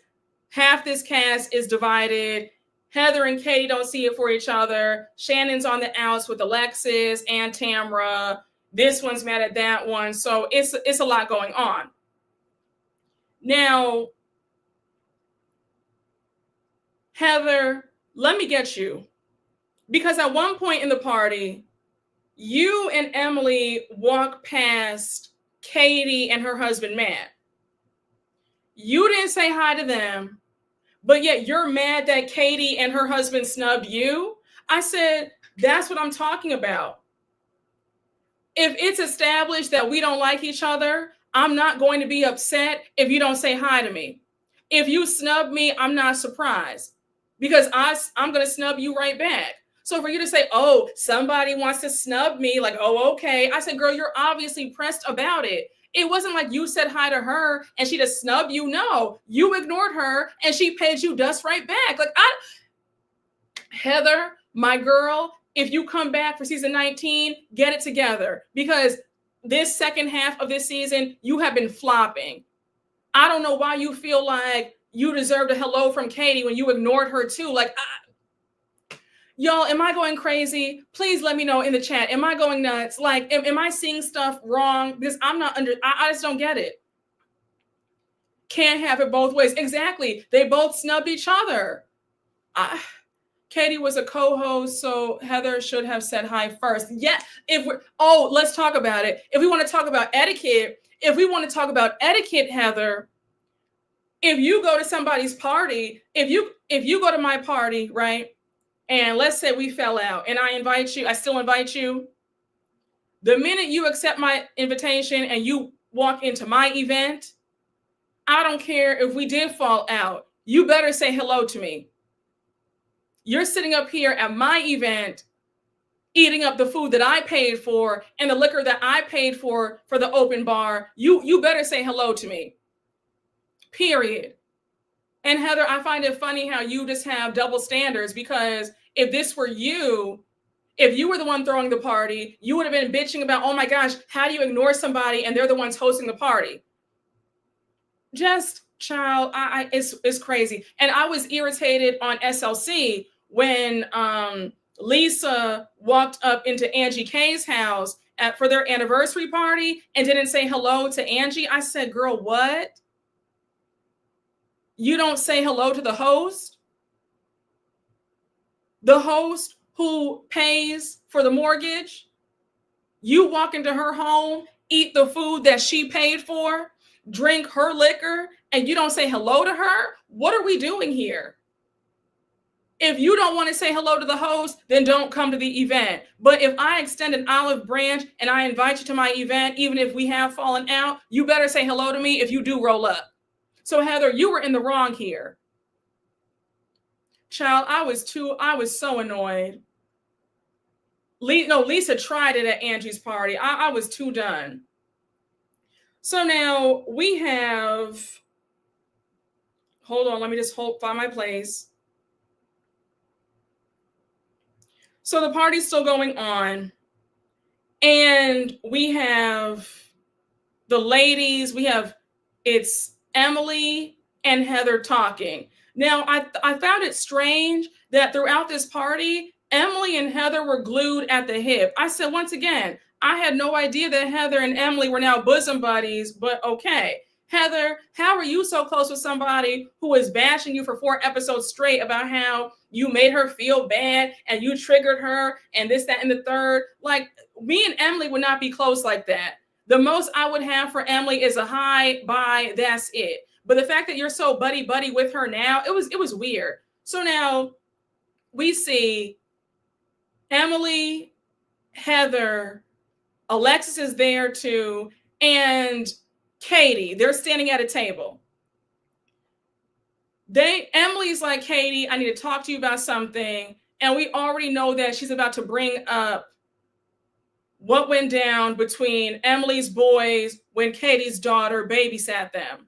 half this cast is divided. Heather and Katie don't see it for each other. Shannon's on the outs with Alexis and Tamra. This one's mad at that one. So it's a lot going on. Now, Heather, let me get you. Because at one point in the party, you and Emily walked past Katie and her husband, Matt. You didn't say hi to them, but yet you're mad that Katie and her husband snubbed you. I said, that's what I'm talking about. If it's established that we don't like each other, I'm not going to be upset if you don't say hi to me. If you snub me, I'm not surprised because I'm going to snub you right back. So for you to say, oh, somebody wants to snub me, like, oh, okay. I said, girl, you're obviously pressed about it. It wasn't like you said hi to her and she just snubbed you. No, you ignored her and she paid you dust right back. Like, Heather, my girl, if you come back for season 19, get it together because this second half of this season, you have been flopping. I don't know why you feel like you deserved a hello from Katie when you ignored her too. Like, y'all, am I going crazy? Please let me know in the chat. Am I going nuts? Like, am I seeing stuff wrong? Because I just don't get it. Can't have it both ways. Exactly. They both snubbed each other. Katie was a co-host, so Heather should have said hi first. Yeah. Let's talk about it. If we want to talk about etiquette, Heather, if you go to somebody's party, if you go to my party, right? And let's say we fell out and I still invite you. The minute you accept my invitation and you walk into my event, I don't care if we did fall out. You better say hello to me. You're sitting up here at my event, eating up the food that I paid for and the liquor that I paid for the open bar. You better say hello to me. Period. And Heather, I find it funny how you just have double standards because if this were you, if you were the one throwing the party, you would have been bitching about, oh my gosh, how do you ignore somebody and they're the ones hosting the party? Just, child, it's crazy. And I was irritated on SLC when Lisa walked up into Angie K's house for their anniversary party and didn't say hello to Angie. I said, girl, what? You don't say hello to the host? The host who pays for the mortgage, you walk into her home, eat the food that she paid for, drink her liquor, and you don't say hello to her? What are we doing here? If you don't want to say hello to the host, then don't come to the event. But if I extend an olive branch and I invite you to my event, even if we have fallen out, you better say hello to me if you do roll up. So Heather, you were in the wrong here. Child, I was so annoyed. Lisa tried it at Angie's party. I was too done. So now we have, hold on, let me just find my place. So the party's still going on, and we have the ladies, it's Emily and Heather talking. Now, I found it strange that throughout this party, Emily and Heather were glued at the hip. I said, once again, I had no idea that Heather and Emily were now bosom buddies, but okay. Heather, how are you so close with somebody who is bashing you for 4 episodes straight about how you made her feel bad and you triggered her and this, that, and the third? Like, me and Emily would not be close like that. The most I would have for Emily is a hi, bye, that's it. But the fact that you're so buddy-buddy with her now, it was weird. So now we see Emily, Heather, Alexis is there too, and Katie. They're standing at a table. Emily's like, Katie, I need to talk to you about something. And we already know that she's about to bring up what went down between Emily's boys when Katie's daughter babysat them.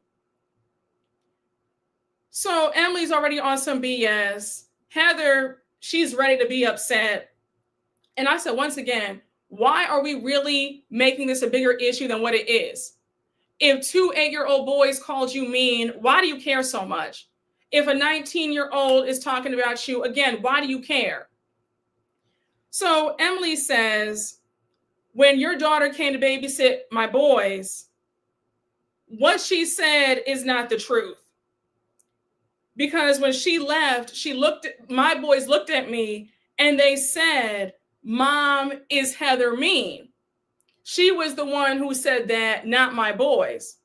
So Emily's already on some BS. Heather, she's ready to be upset. And I said, once again, why are we really making this a bigger issue than what it is? If 2 8-year-old boys called you mean, why do you care so much? If a 19-year-old is talking about you, again, why do you care? So Emily says, when your daughter came to babysit my boys, what she said is not the truth. Because when she left, my boys looked at me and they said, Mom, is Heather mean? She was the one who said that, not my boys.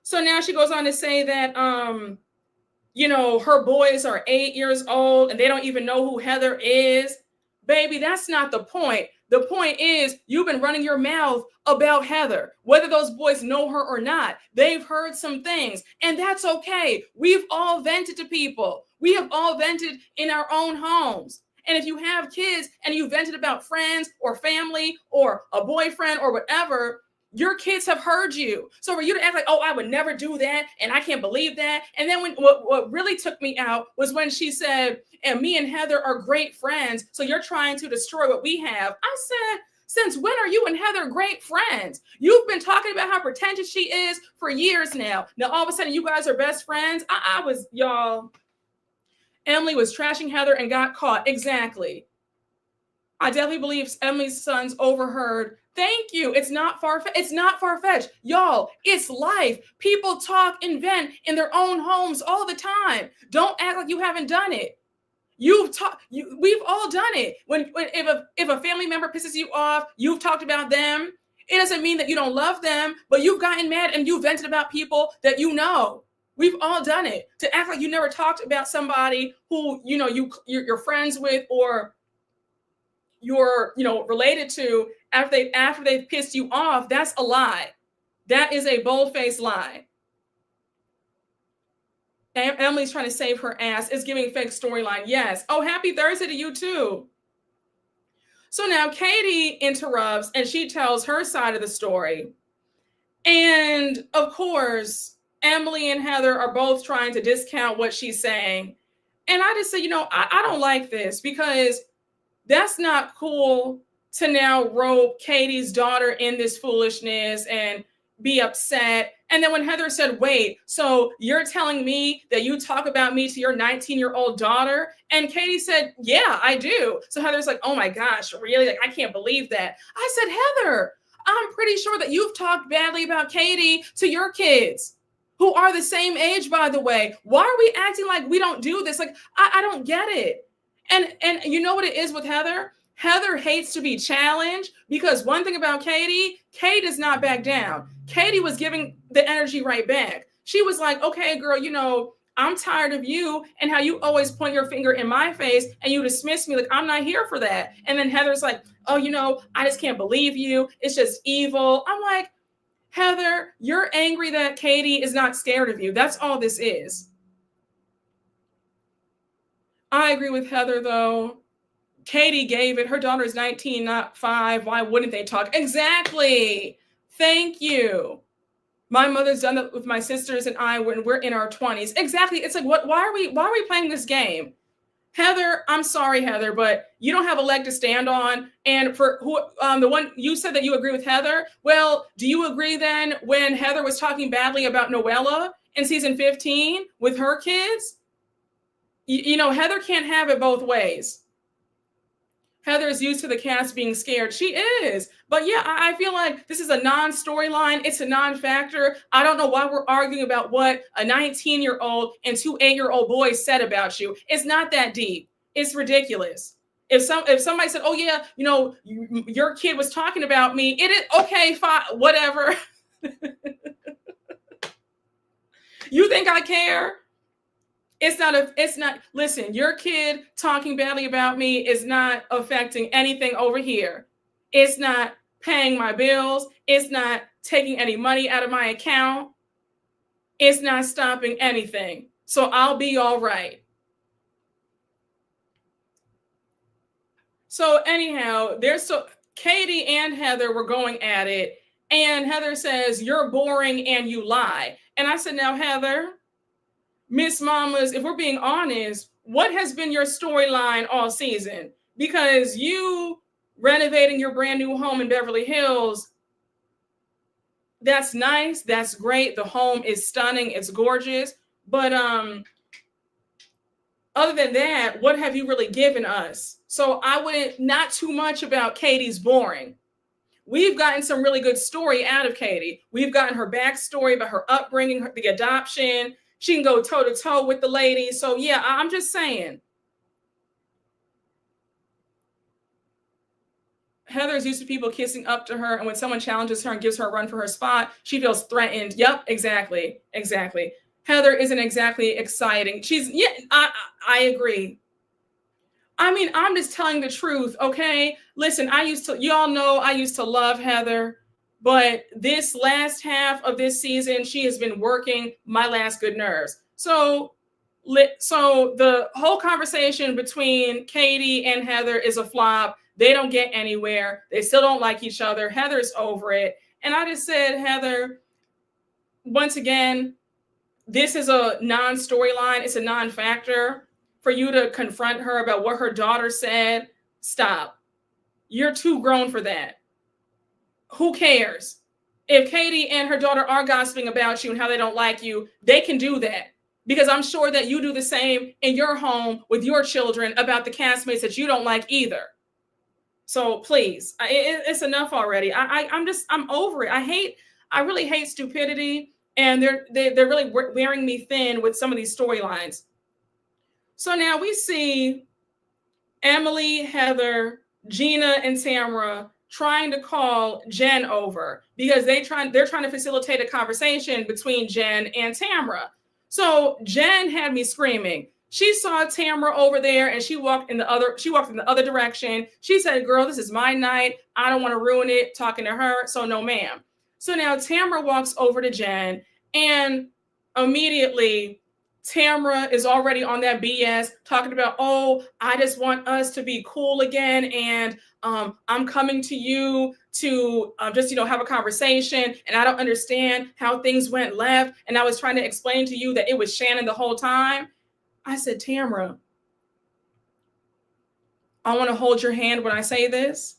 So now she goes on to say that, her boys are 8 years old and they don't even know who Heather is. Baby, that's not the point. The point is you've been running your mouth about Heather, whether those boys know her or not. They've heard some things, and that's okay. We've all vented to people. We have all vented in our own homes. And if you have kids and you vented about friends or family or a boyfriend or whatever, your kids have heard you. So for you to act like, oh, I would never do that, and I can't believe that. And then what really took me out was when she said, and me and Heather are great friends, so you're trying to destroy what we have. I said, since when are you and Heather great friends? You've been talking about how pretentious she is for years now. Now, all of a sudden, you guys are best friends. Emily was trashing Heather and got caught. Exactly. I definitely believe Emily's sons overheard. Thank you. It's not far-fetched. It's not far-fetched. Y'all, it's life. People talk and vent in their own homes all the time. Don't act like you haven't done it. We've all done it. If a family member pisses you off, you've talked about them. It doesn't mean that you don't love them, but you've gotten mad and you vented about people that you know. We've all done it. To act like you never talked about somebody who you're friends with or you're related to after they've pissed you off, that's a lie. That is a bold-faced lie. Emily's trying to save her ass. It's giving fake storyline. Yes. Oh, happy Thursday to you too. So now Katie interrupts and she tells her side of the story. And of course, Emily and Heather are both trying to discount what she's saying. And I just say, I don't like this because that's not cool to now rope Katie's daughter in this foolishness and be upset. And then when Heather said, wait, so you're telling me that you talk about me to your 19-year-old daughter? And Katie said, yeah, I do. So Heather's like, oh my gosh, really? Like, I can't believe that. I said, Heather, I'm pretty sure that you've talked badly about Katie to your kids, who are the same age, by the way. Why are we acting like we don't do this? Like, I don't get it. And you know what it is with Heather? Heather hates to be challenged because one thing about Katie does not back down. Katie was giving the energy right back. She was like, okay, girl, you know, I'm tired of you and how you always point your finger in my face and you dismiss me like I'm not here for that. And then Heather's like, oh, you know, I just can't believe you. It's just evil. I'm like, Heather, you're angry that Katie is not scared of you. That's all this is. I agree with Heather, though. Katie gave it. Her daughter is 19, not 5. Why wouldn't they talk? Exactly. Thank you. My mother's done that with my sisters and I when we're in our 20s. Exactly. It's like, what? Why are we playing this game? Heather, I'm sorry, Heather, but you don't have a leg to stand on. And for who, the one you said that you agree with Heather. Well, do you agree then when Heather was talking badly about Noella in season 15 with her kids? You know, Heather can't have it both ways. Heather is used to the cast being scared. She is. But yeah, I feel like this is a non-storyline. It's a non-factor. I don't know why we're arguing about what a 19-year-old and 2 8-year-old boys said about you. It's not that deep. It's ridiculous. If somebody said, oh yeah, you know, your kid was talking about me, it is okay, fine, whatever. You think I care? It's not, listen, your kid talking badly about me is not affecting anything over here. It's not paying my bills. It's not taking any money out of my account. It's not stopping anything. So I'll be all right. So anyhow, Katie and Heather were going at it. And Heather says, you're boring and you lie. And I said, now, Heather, Miss Mamas, if we're being honest, what has been your storyline all season? Because you renovating your brand new home in Beverly Hills, that's nice. That's great. The home is stunning. It's gorgeous. But other than that, what have you really given us? So I wouldn't, not too much about Katie's boring. We've gotten some really good story out of Katie. We've gotten her backstory about her upbringing, the adoption. She can go toe to toe with the ladies. So yeah, I'm just saying. Heather's used to people kissing up to her. And when someone challenges her and gives her a run for her spot, she feels threatened. Yep, exactly. Heather isn't exactly exciting. I agree. I mean, I'm just telling the truth, okay? Listen, y'all know I used to love Heather. But this last half of this season, she has been working my last good nerves. So the whole conversation between Katie and Heather is a flop. They don't get anywhere. They still don't like each other. Heather's over it. And I just said, Heather, once again, this is a non-storyline. It's a non-factor. For you to confront her about what her daughter said, stop. You're too grown for that. Who cares? If Katie and her daughter are gossiping about you and how they don't like you, they can do that. Because I'm sure that you do the same in your home with your children about the castmates that you don't like either. So please, it's enough already. I'm over it. I really hate stupidity, and they're really wearing me thin with some of these storylines. So now we see Emily, Heather, Gina, and Tamra trying to call Jenn over because they're trying to facilitate a conversation between Jenn and Tamra. So Jenn had me screaming. She saw Tamra over there and she walked in the other direction. She said, girl, this is my night. I don't want to ruin it talking to her. So no, ma'am. So now Tamra walks over to Jenn and immediately Tamra is already on that BS talking about, oh, I just want us to be cool again. And I'm coming to you to just, have a conversation. And I don't understand how things went left. And I was trying to explain to you that it was Shannon the whole time. I said, Tamra, I want to hold your hand when I say this.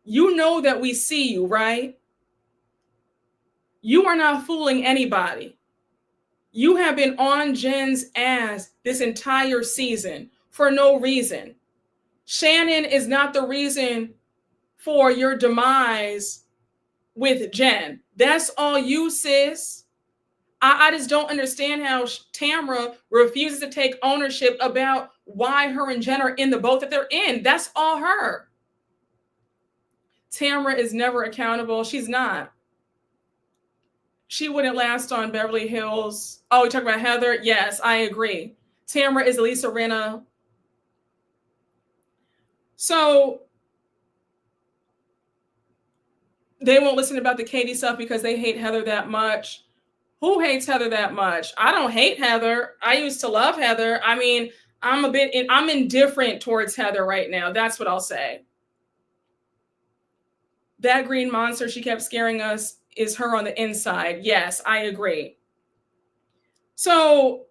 You know that we see you, right? You are not fooling anybody. You have been on Jenn's ass this entire season for no reason. Shannon is not the reason for your demise with Jenn. That's all you, sis. I just don't understand how Tamra refuses to take ownership about why her and Jenn are in the boat that they're in. That's all her. Tamra is never accountable. She's not. She wouldn't last on Beverly Hills. Oh, we talk about Heather? Yes, I agree. Tamra is Lisa Rinna. So they won't listen about the Katie stuff because they hate Heather that much. Who hates Heather that much? I don't hate Heather. I used to love Heather. I mean, I'm indifferent towards Heather right now. That's what I'll say. That green monster she kept scaring us is her on the inside. Yes, I agree. So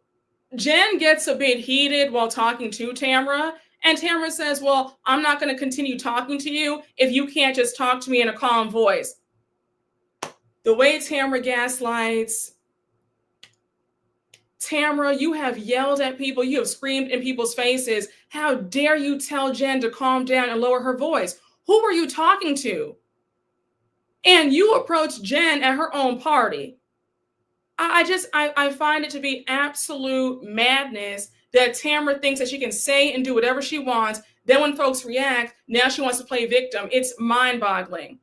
Jenn gets a bit heated while talking to Tamra. And Tamra says, well, I'm not going to continue talking to you if you can't just talk to me in a calm voice. The way Tamra gaslights. Tamra, you have yelled at people. You have screamed in people's faces. How dare you tell Jenn to calm down and lower her voice? Who were you talking to? And you approached Jenn at her own party. I find it to be absolute madness that Tamra thinks that she can say and do whatever she wants. Then when folks react, now she wants to play victim. It's mind-boggling.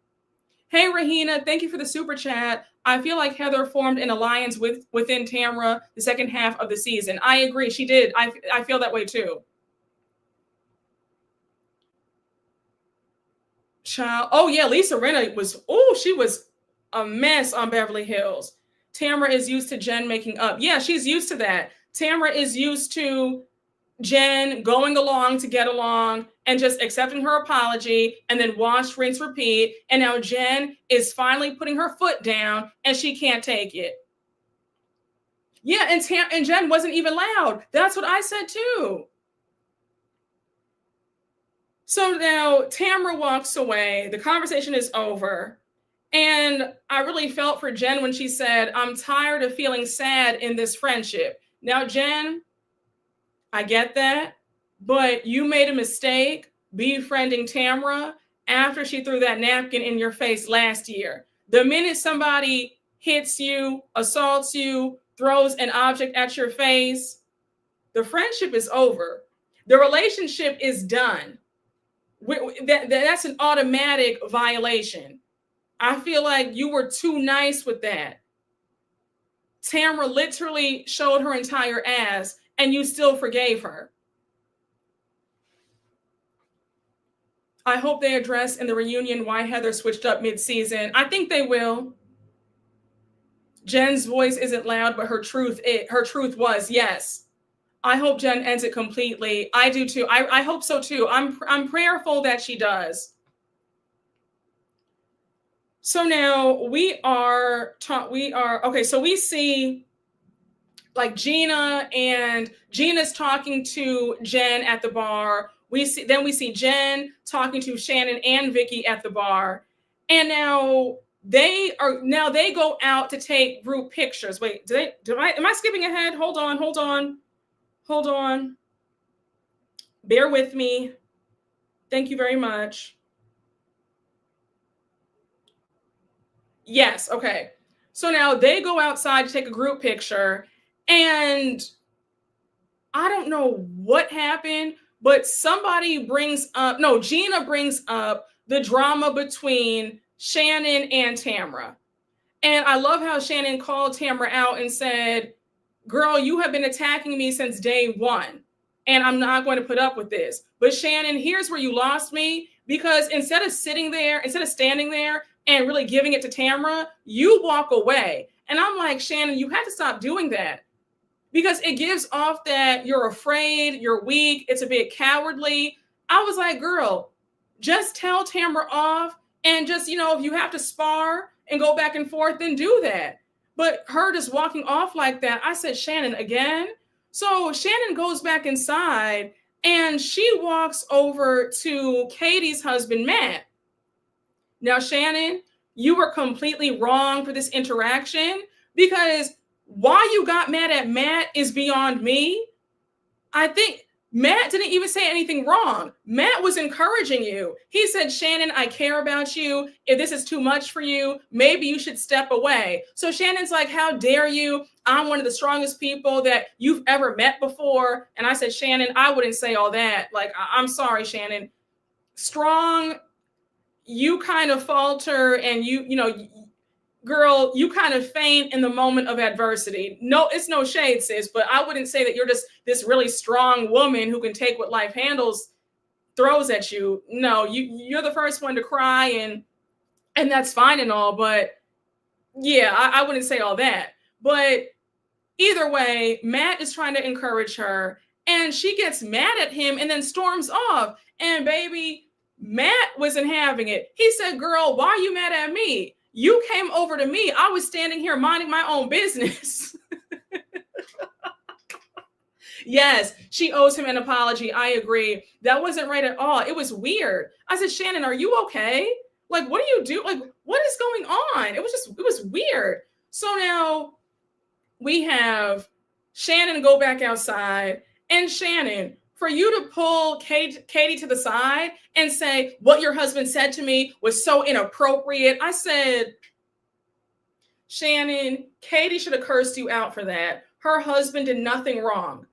Hey, Rahina, thank you for the super chat. I feel like Heather formed an alliance within Tamra the second half of the season. I agree. She did. I feel that way too. Child. Oh, yeah. Lisa Rinna she was a mess on Beverly Hills. Tamra is used to Jenn making up. Yeah, she's used to that. Tamra is used to Jenn going along to get along and just accepting her apology and then wash, rinse, repeat. And now Jenn is finally putting her foot down and she can't take it. Yeah, and Jenn wasn't even loud. That's what I said too. So now Tamra walks away. The conversation is over. And I really felt for Jenn when she said, I'm tired of feeling sad in this friendship. Now, Jenn, I get that, but you made a mistake befriending Tamra after she threw that napkin in your face last year. The minute somebody hits you, assaults you, throws an object at your face, the friendship is over. The relationship is done. That's an automatic violation. I feel like you were too nice with that. Tamra literally showed her entire ass and you still forgave her. I hope they address in the reunion why Heather switched up mid-season. I think they will. Jenn's voice isn't loud, but her truth was, yes. I hope Jenn ends it completely. I do too. I hope so too. I'm prayerful that she does. So now we see like Gina's talking to Jenn at the bar. We see Jenn talking to Shannon and Vicky at the bar. And now they go out to take group pictures. Wait, am I skipping ahead? Hold on. Bear with me. Thank you very much. Yes, okay. So now they go outside to take a group picture, and I don't know what happened, but Gina brings up the drama between Shannon and Tamra. And I love how Shannon called Tamra out and said, girl, you have been attacking me since day one, and I'm not going to put up with this. But Shannon, here's where you lost me, because instead of standing there and really giving it to Tamra, you walk away. And I'm like, Shannon, you have to stop doing that, because it gives off that you're afraid, you're weak, it's a bit cowardly. I was like, girl, just tell Tamra off, and just, if you have to spar and go back and forth, then do that. But her just walking off like that, I said, Shannon, again? So Shannon goes back inside and she walks over to Katie's husband, Matt. Now, Shannon, you were completely wrong for this interaction, because why you got mad at Matt is beyond me. I think Matt didn't even say anything wrong. Matt was encouraging you. He said, Shannon, I care about you. If this is too much for you, maybe you should step away. So Shannon's like, how dare you? I'm one of the strongest people that you've ever met before. And I said, Shannon, I wouldn't say all that. Like, I'm sorry, Shannon. Strong, you kind of falter and you know, girl, you kind of faint in the moment of adversity. No, it's no shade, sis, but I wouldn't say that you're just this really strong woman who can take what life throws at you. No, you're the first one to cry, and that's fine and all, but yeah, I wouldn't say all that. But either way, Matt is trying to encourage her, and she gets mad at him and then storms off. And baby, Matt wasn't having it. He said, girl, why are you mad at me? You came over to me. I was standing here minding my own business. Yes, she owes him an apology. I agree. That wasn't right at all. It was weird. I said, Shannon, are you okay? Like, what do you do? Like, what is going on? It was weird. So now we have Shannon go back outside, and Shannon, for you to pull Katie to the side and say, what your husband said to me was so inappropriate. I said, Shannon, Katie should have cursed you out for that. Her husband did nothing wrong.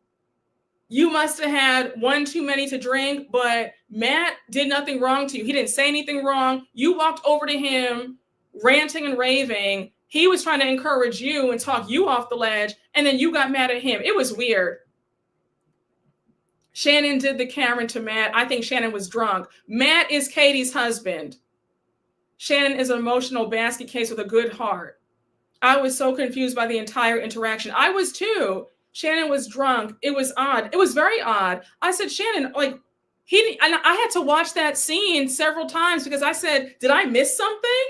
You must have had one too many to drink, but Matt did nothing wrong to you. He didn't say anything wrong. You walked over to him ranting and raving. He was trying to encourage you and talk you off the ledge, and then you got mad at him. It was weird. Shannon did the Karen to Matt. I think Shannon was drunk. Matt is Katie's husband. Shannon is an emotional basket case with a good heart. I was so confused by the entire interaction. I was too. Shannon was drunk. It was odd. It was very odd. I said, Shannon, like, and I had to watch that scene several times because I said, did I miss something?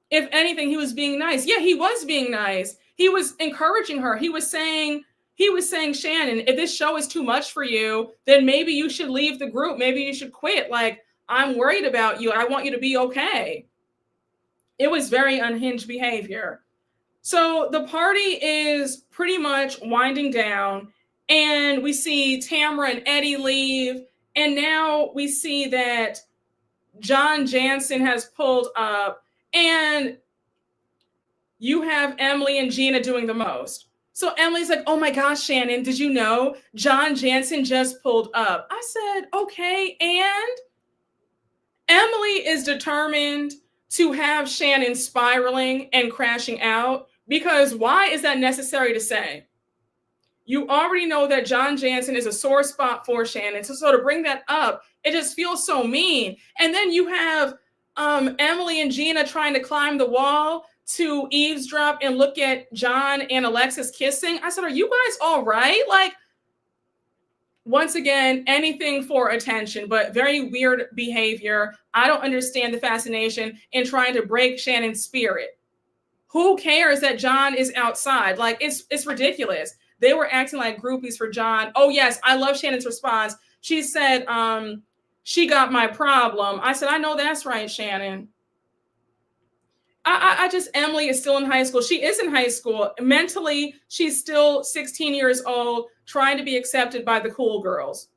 If anything, he was being nice. Yeah, he was being nice. He was encouraging her. He was saying, Shannon, if this show is too much for you, then maybe you should leave the group. Maybe you should quit. Like, I'm worried about you. I want you to be okay. It was very unhinged behavior. So the party is pretty much winding down, and we see Tamra and Eddie leave. And now we see that John Jansen has pulled up, and you have Emily and Gina doing the most. So Emily's like, oh my gosh, Shannon, did you know John Jansen just pulled up? I said, okay. And Emily is determined to have Shannon spiraling and crashing out, because why is that necessary to say? You already know that John Jansen is a sore spot for Shannon. So to bring that up, it just feels so mean. And then you have Emily and Gina trying to climb the wall to eavesdrop and look at John and Alexis kissing. I said, are you guys all right? Like, once again, anything for attention, but very weird behavior. I don't understand the fascination in trying to break Shannon's spirit. Who cares that John is outside? Like, it's ridiculous. They were acting like groupies for John. Oh, yes, I love Shannon's response. She said, she got my problem. I said, I know that's right, Shannon. Emily is still in high school. She is in high school. Mentally, she's still 16 years old, trying to be accepted by the cool girls.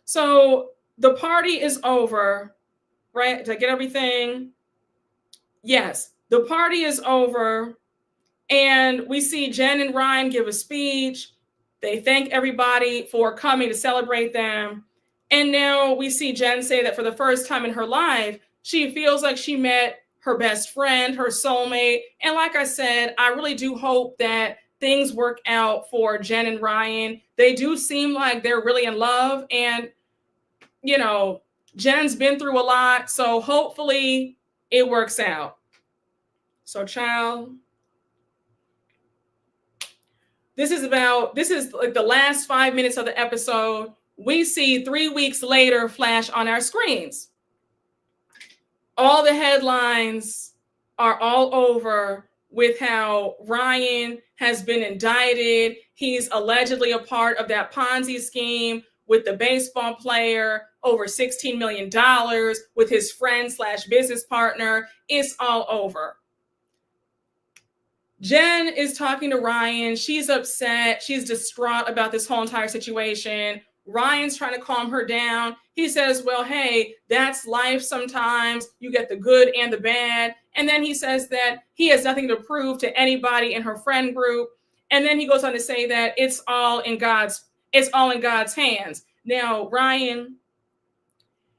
So the party is over, right? Did I get everything? Yes, the party is over. And we see Jenn and Ryan give a speech. They thank everybody for coming to celebrate them. And now we see Jenn say that for the first time in her life, she feels like she met her best friend, her soulmate. And like I said, I really do hope that things work out for Jenn and Ryan. They do seem like they're really in love. And, you know, Jen's been through a lot. So hopefully it works out. So, child, this is like the last 5 minutes of the episode. We see 3 weeks later flash on our screens. All the headlines are all over with how Ryan has been indicted. He's allegedly a part of that Ponzi scheme with the baseball player, over $16 million with his friend / business partner. It's all over. Jenn is talking to Ryan. She's upset. She's distraught about this whole entire situation. Ryan's trying to calm her down. He says, well, hey, that's life sometimes. You get the good and the bad. And then he says that he has nothing to prove to anybody in her friend group. And then he goes on to say that it's all in God's hands. Now, Ryan,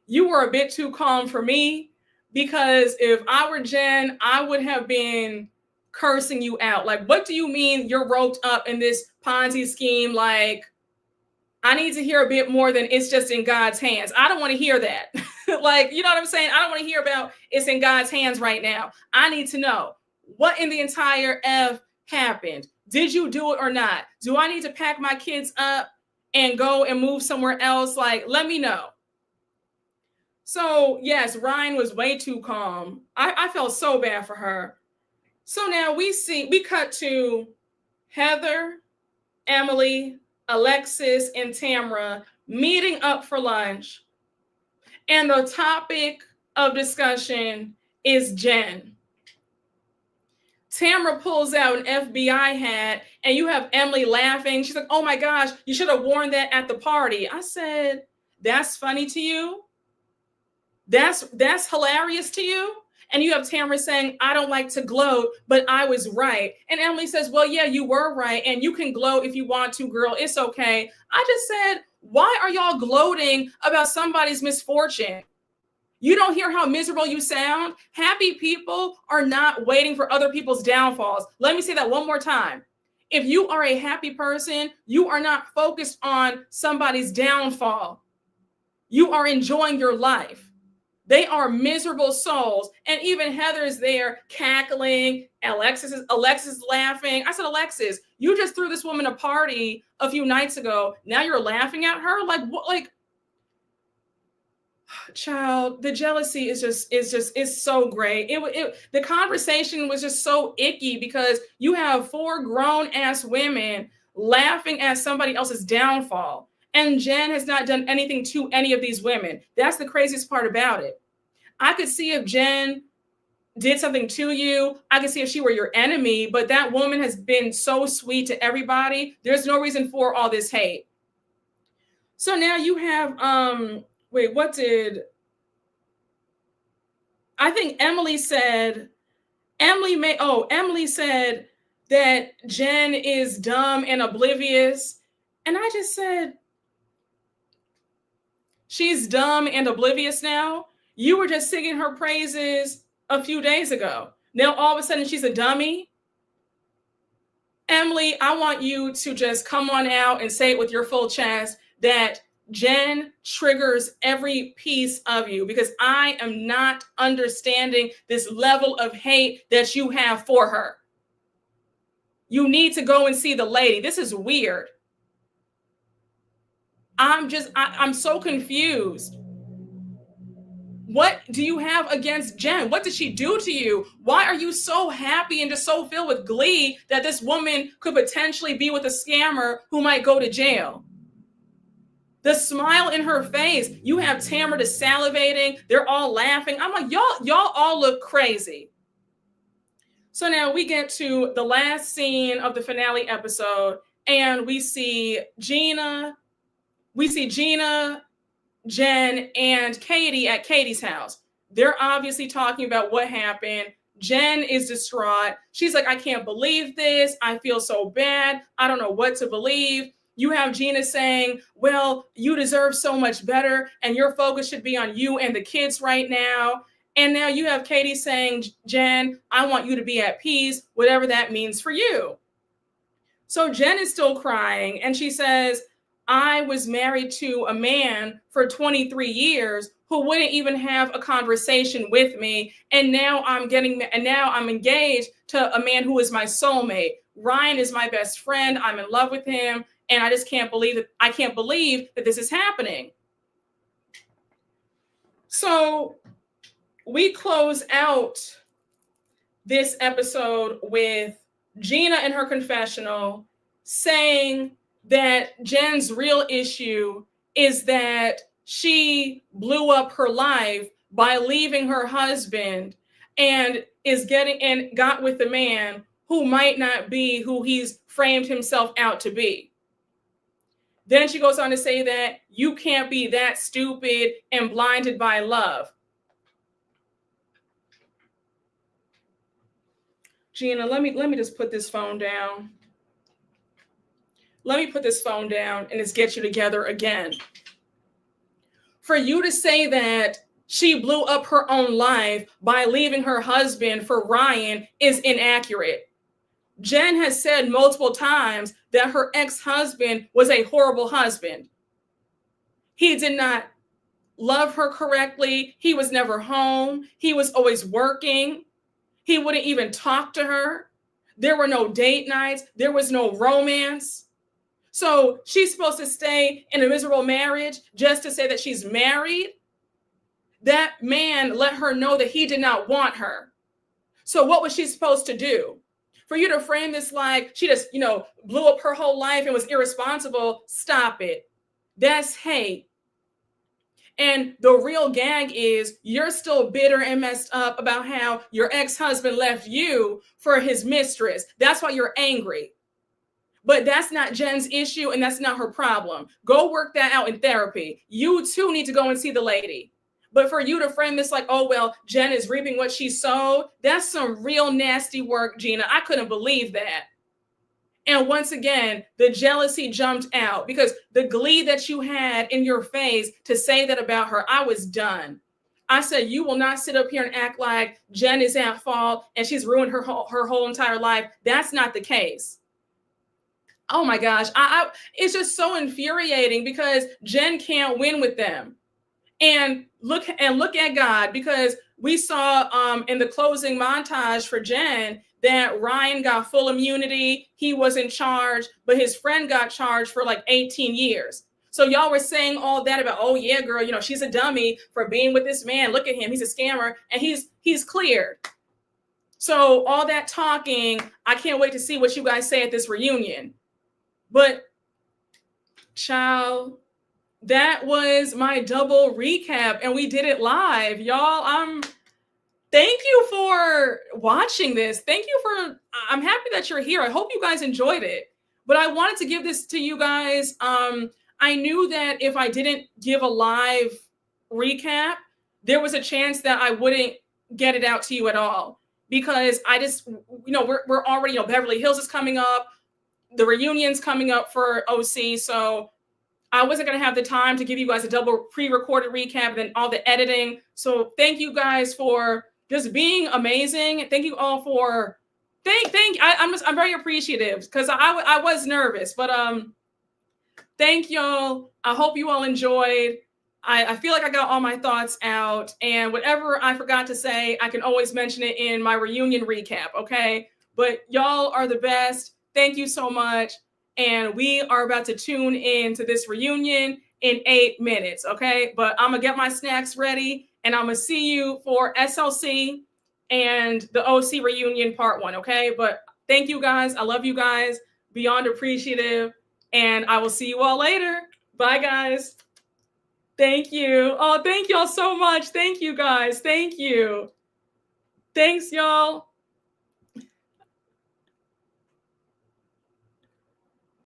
you were a bit too calm for me, because if I were Jenn, I would have been cursing you out. Like, what do you mean you're roped up in this Ponzi scheme? Like, I need to hear a bit more than it's just in God's hands. I don't want to hear that. Like, you know what I'm saying? I don't want to hear about it's in God's hands right now. I need to know what in the entire F happened. Did you do it or not? Do I need to pack my kids up and go and move somewhere else? Like, let me know. So yes, Ryan was way too calm. I felt so bad for her. So now we cut to Heather, Emily, Alexis, and Tamra meeting up for lunch. And the topic of discussion is Jenn. Tamra pulls out an FBI hat, and you have Emily laughing. She's like, oh my gosh, you should have worn that at the party. I said, that's funny to you? That's hilarious to you? And you have Tamra saying, I don't like to gloat, but I was right. And Emily says, well, yeah, you were right. And you can gloat if you want to, girl. It's okay. I just said, why are y'all gloating about somebody's misfortune? You don't hear how miserable you sound? Happy people are not waiting for other people's downfalls. Let me say that one more time. If you are a happy person, you are not focused on somebody's downfall. You are enjoying your life. They are miserable souls. And even Heather is there cackling. Alexis is laughing. I said, Alexis, you just threw this woman a party a few nights ago. Now you're laughing at her? Like, what? Like, child, the jealousy is so great. The conversation was just so icky, because you have 4 grown-ass women laughing at somebody else's downfall. And Jenn has not done anything to any of these women. That's the craziest part about it. I could see if Jenn did something to you. I could see if she were your enemy, but that woman has been so sweet to everybody. There's no reason for all this hate. So now you have, I think Emily said that Jenn is dumb and oblivious. And I just said, she's dumb and oblivious now? You were just singing her praises a few days ago. Now all of a sudden she's a dummy? Emily, I want you to just come on out and say it with your full chest that Jenn triggers every piece of you, because I am not understanding this level of hate that you have for her. You need to go and see the lady. This is weird. I'm so confused. What do you have against Jenn? What did she do to you? Why are you so happy and just so filled with glee that this woman could potentially be with a scammer who might go to jail? The smile in her face. You have Tamra just salivating. They're all laughing. I'm like, y'all all look crazy. So now we get to the last scene of the finale episode, and we see Gina, Jenn, and Katie at Katie's house. They're obviously talking about what happened. Jenn is distraught. She's like, I can't believe this. I feel so bad. I don't know what to believe. You have Gina saying, well, you deserve so much better, and your focus should be on you and the kids right now. And now you have Katie saying, Jenn, I want you to be at peace, whatever that means for you. So Jenn is still crying, and she says, I was married to a man for 23 years who wouldn't even have a conversation with me. And now I'm engaged to a man who is my soulmate. Ryan is my best friend. I'm in love with him. And I just can't believe that this is happening. So we close out this episode with Gina in her confessional saying that Jenn's real issue is that she blew up her life by leaving her husband and got with a man who might not be who he's framed himself out to be. Then she goes on to say that you can't be that stupid and blinded by love. Gina, let me just put this phone down. Let me put this phone down and just get you together again. For you to say that she blew up her own life by leaving her husband for Ryan is inaccurate. Jenn has said multiple times that her ex-husband was a horrible husband. He did not love her correctly. He was never home. He was always working. He wouldn't even talk to her. There were no date nights. There was no romance. So she's supposed to stay in a miserable marriage just to say that she's married? That man let her know that he did not want her. So what was she supposed to do? For you to frame this like she just, blew up her whole life and was irresponsible, stop it. That's hate. And the real gag is you're still bitter and messed up about how your ex-husband left you for his mistress. That's why you're angry. But that's not Jenn's issue and that's not her problem. Go work that out in therapy. You too need to go and see the lady. But for you to frame this like, oh, well, Jenn is reaping what she sowed, that's some real nasty work, Gina. I couldn't believe that. And once again, the jealousy jumped out because the glee that you had in your face to say that about her, I was done. I said, you will not sit up here and act like Jenn is at fault and she's ruined her whole entire life. That's not the case. Oh my gosh, it's just so infuriating because Jenn can't win with them. And look at God, because we saw in the closing montage for Jenn that Ryan got full immunity. He was in charge, but his friend got charged for like 18 years. So y'all were saying all that about, oh yeah, girl, she's a dummy for being with this man. Look at him, he's a scammer, and he's cleared. So all that talking, I can't wait to see what you guys say at this reunion. But child, that was my double recap, and we did it live, y'all. Thank you for watching this. I'm happy that you're here. I hope you guys enjoyed it. But I wanted to give this to you guys. I knew that if I didn't give a live recap, there was a chance that I wouldn't get it out to you at all. Because I just, we're already, Beverly Hills is coming up. The reunion's coming up for OC. So I wasn't going to have the time to give you guys a double pre-recorded recap and then all the editing. So thank you guys for just being amazing. Thank you all for I'm very appreciative because I was nervous, but thank y'all. I hope you all enjoyed. I feel like I got all my thoughts out, and whatever I forgot to say, I can always mention it in my reunion recap. Okay, but y'all are the best. Thank you so much. And we are about to tune in to this reunion in 8 minutes, okay? But I'm going to get my snacks ready, and I'm going to see you for SLC and the OC reunion part 1, okay? But thank you guys. I love you guys. Beyond appreciative. And I will see you all later. Bye, guys. Thank you. Oh, thank y'all so much. Thank you, guys. Thank you. Thanks, y'all.